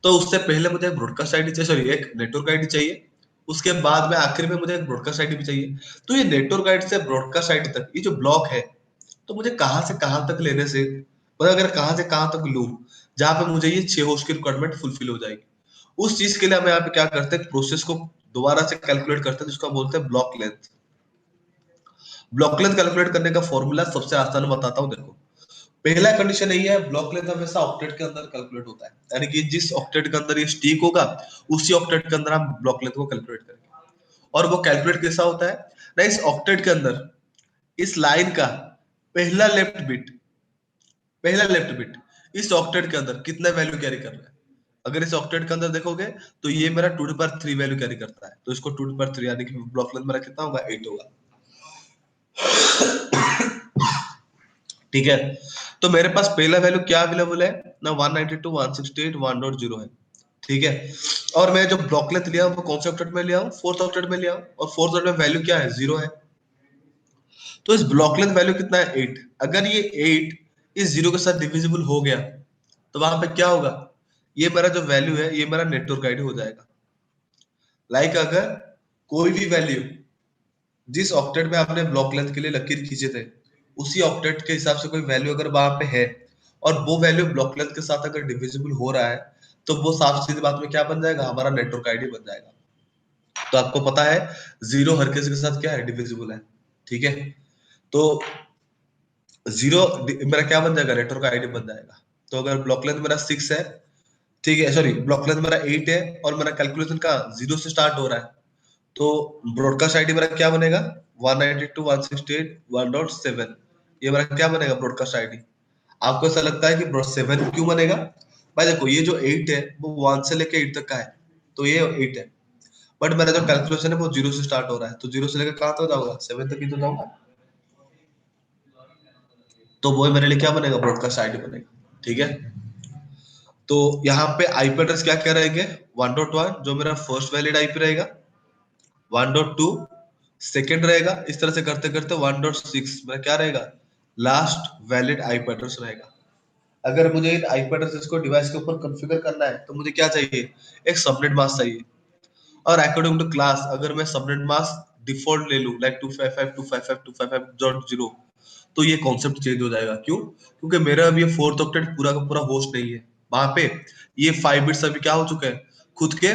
तो उससे पहले मुझे एक ब्रॉडकास्ट आईडी चाहिए, सॉरी एक नेटवर्क आईडी चाहिए। उसके बाद में आखिर में मुझे एक ब्रॉडकास्ट आईडी भी चाहिए। तो ये नेटवर्क आईडी से ब्रॉडकास्ट आईडी तक ये जो ब्लॉक है, तो मुझे कहां से कहां तक लेने से, मतलब अगर कहां से कहां तक लूं जहां पे मुझे ये 6 होस्ट की रिक्वायरमेंट फुलफिल हो जाएगी, उस चीज के लिए हम यहाँ पे क्या करते हैं, प्रोसेस को दोबारा से कैलकुलेट करते हैं, जिसको हम बोलते हैं block length. Block length calculate करने का फॉर्मूला सबसे आसान बताता हूँ, देखो। पहला कंडीशन यही है, ब्लॉक लेंथ हमेशा ऑक्टेट के अंदर कैलकुलेट होता है, यानी कि जिस ऑक्टेट के अंदर ये स्टिक होगा उसी ऑक्टेट के अंदर हम ब्लॉक लेंथ को कैलकुलेट करेंगे। और वो कैलकुलेट कैसा होता है ना, इस ऑक्टेट के अंदर इस लाइन का पहला लेफ्ट बिट इस ऑक्टेट के अंदर कितना वैल्यू कैरी कर रहा है। अगर इस ऑक्टेट के अंदर देखोगे तो ये मेरा 2 to the power 3 value carry करता है, तो इसको 2 टू द पावर 3 यानी कि ब्लॉक लेंथ मेरा कितना होगा, 8 होगा, ठीक है। तो मेरे पास पहला वैल्यू क्या अवेलेबल है ना, 192.168.1.0 है, ठीक है। और मैं जो ब्लॉक लेंथ लिया वो कौन से ऑक्टेट में लिया हूँ, फोर्थ ऑक्टेट में लिया हूँ, और फोर्थ ऑक्टेट में वैल्यू क्या है, 0 है। तो इस ब्लॉक लेंथ वैल्यू कितना है, 8। अगर ये 8 इस 0 के साथ डिविजिबल हो गया तो वहां पे क्या होगा, ये मेरा जो वैल्यू है ये मेरा नेटवर्क आईडी हो जाएगा। लाइक अगर कोई भी वैल्यू जिस ऑक्टेट में आपने ब्लॉक लेंथ के लिए लकीर खींचे थे उसी ऑक्टेट के हिसाब से कोई वैल्यू अगर वहां पे है और वो वैल्यू ब्लॉक लेंथ के साथ अगर डिविजिबल हो रहा है, तो वो साफ सीधी बात में क्या बन जाएगा, हमारा नेटवर्क आईडी बन जाएगा। तो आपको पता है 0 हर किसी के साथ क्या है, डिविजिबल है, ठीक है। तो 0 मेरा क्या बन जाएगा, नेटवर्क आईडी बन जाएगा। तो अगर ब्लॉक लेंथ मेरा 6 है, ठीक है, सॉरी ब्लॉक लेंथ मेरा 8 है और मेरा कैलकुलेशन का 0 से स्टार्ट हो रहा है, तो ब्रॉडकास्ट आईडी मेरा क्या बनेगा, 192.168.1.7। ये मेरा क्या बनेगा, ब्रॉडकास्ट आईडी। आपको ऐसा लगता है कि 7 क्यों बनेगा, भाई देखो ये जो 8 है वो 1 से लेके 8 तक का है, तो ये 8 है। बट मेरा जो कैलकुलेशन है वो 0 से स्टार्ट हो रहा है, तो 0 से लेकर कहां तक जाऊंगा, 7 तक ही तो जाऊंगा। तो वो मेरे लिए क्या बनेगा, ब्रॉडकास्ट आईडी बनेगा, ठीक है। तो यहाँ पे आईपी एड्रेस क्या क्या रहेंगे, 1.1 जो मेरा फर्स्ट वैलिड आईपी रहेगा, 1.2 सेकेंड रहेगा, इस तरह से करते करते 1.6 मेरा क्या रहेगा, लास्ट वैलिड आईपी एड्रेस रहेगा। अगर मुझे इन आईपी एड्रेसेस को डिवाइस के ऊपर कॉन्फ़िगर करना है तो मुझे क्या चाहिए, एक सबनेट मास्क चाहिए। और अकॉर्डिंग टू क्लास अगर मैं सबनेट मास्क डिफॉल्ट ले लूं लाइक 255.255.255.0, तो ये कॉन्सेप्ट चेंज हो जाएगा। क्यों, क्योंकि मेरा अभी ये फोर्थ ऑक्टेट पूरा का पूरा होस्ट नहीं है, वहां पे ये 5 बिट्स अभी क्या हो चुके हैं, खुद के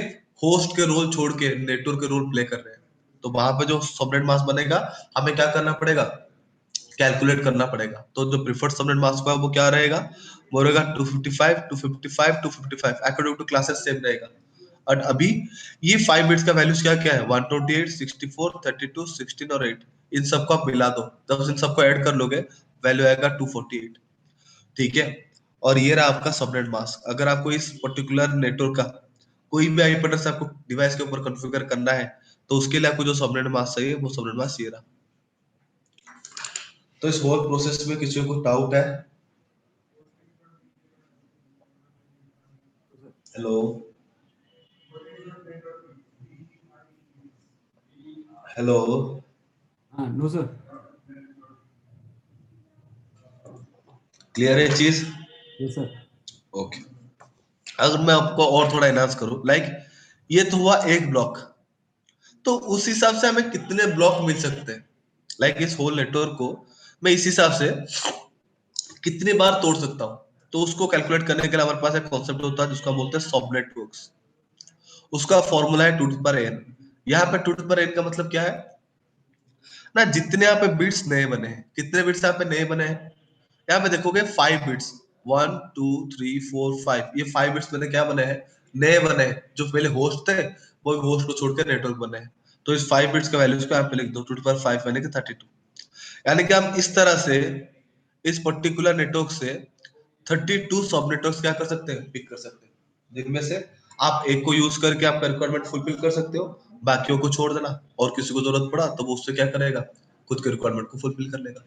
होस्ट के रोल छोड़ के नेटवर्क के रोल प्ले कर रहे हैं। तो वहां पे जो सबनेट मास्क बनेगा हमें क्या करना पड़ेगा, कैलकुलेट करना पड़ेगा। तो जो प्रीफर्ड सबनेट मास्क का वो क्या रहेगा, वो रहेगा 255 255 255 अकॉर्डिंग टू क्लासेस सेम रहेगा। और अभी ये 5 बिट्स का वैल्यूज क्या क्या है, 128 64 32 16 और 8, इन सबको आप मिला दो, जब इन सबको ऐड कर लोगे वैल्यू आएगा 248, ठीक है। और ये रहा आपका सबनेट मास्क। अगर आपको इस पर्टिकुलर नेटवर्क का कोई भी आईपी एड्रेस आपको डिवाइस के ऊपर कॉन्फ़िगर करना है तो उसके लिए आपको जो सबनेट मास्क चाहिए वो सबनेट मास्क ये रहा। तो इस होल प्रोसेस में किसी को डाउट है? हेलो हेलो हाँ नो सर। क्लियर है चीज? Yes sir. ओके। अगर मैं आपको और थोड़ा एनहांस करूं, लाइक ये तो हुआ एक ब्लॉक, तो उस हिसाब से हमें कितने ब्लॉक मिल सकते हैं, लाइक इस होल नेटवर्क को मैं इस हिसाब से कितनी बार तोड़ सकता हूं। तो उसको कैलकुलेट करने के लिए हमारे पास एक कॉन्सेप्ट होता है जिसको हम बोलते हैं सब नेटवर्क्स। उसका फॉर्मूला है 2n। यहाँ पे 2n का मतलब क्या है ना, जितने यहाँ पे बिट्स नए बने हैं, कितने बिट्स यहाँ पे नए बने हैं, यहाँ पे देखोगे 5 बिट्स, 1 2 3 4 5, ये 5 बिट्स मैंने क्या बने हैं, नए बने हैं। जो पहले होस्ट थे वो होस्ट को छोड़कर नेटवर्क बने हैं। तो इस 5 बिट्स का वैल्यूज को यहाँ पे लिख दो 2^5 यानी कि 32। यानी कि हम इस तरह से इस पर्टिकुलर नेटवर्क से 32 सब नेटवर्क्स क्या कर सकते हैं, पिक कर सकते हैं, जिनमें से आप एक को यूज करके आपका रिक्वायरमेंट फुलफिल कर सकते हो, बाकियों को छोड़ देना, और किसी को जरूरत पड़ा तो वो उससे क्या करेगा, खुद के रिक्वायरमेंट को फुलफिल कर लेगा।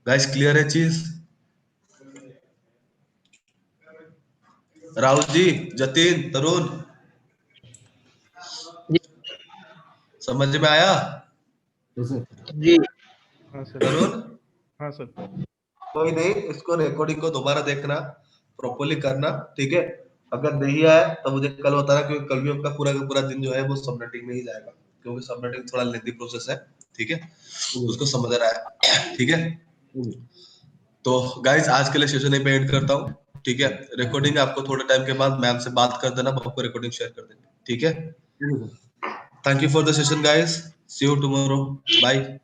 गाइस क्लियर है चीज? राहुल जी, जतिन, तरुण, जी समझ में आया? Yes sir. जी हाँ सर। तरुण हाँ सर। कोई नहीं, इसको रिकॉर्डिंग को दोबारा देखना, प्रॉपर्ली करना, ठीक है। अगर नहीं आया तो मुझे कल बताना, क्योंकि कल भी आपका पूरा का पूरा दिन जो है वो सबनेटिंग में ही जाएगा, क्योंकि सबनेटिंग थोड़ा लेंथी प्रोसेस है, ठीक है। उसको समझ रहा है, ठीक है। तो गाइस आज के लिए सेशन यहीं पे एंड करता हूँ, ठीक है। रिकॉर्डिंग आपको थोड़े टाइम के बाद मैम से बात कर देना, आपको रिकॉर्डिंग शेयर कर देंगे, ठीक है। Thank you for the session guys, see you tomorrow, bye.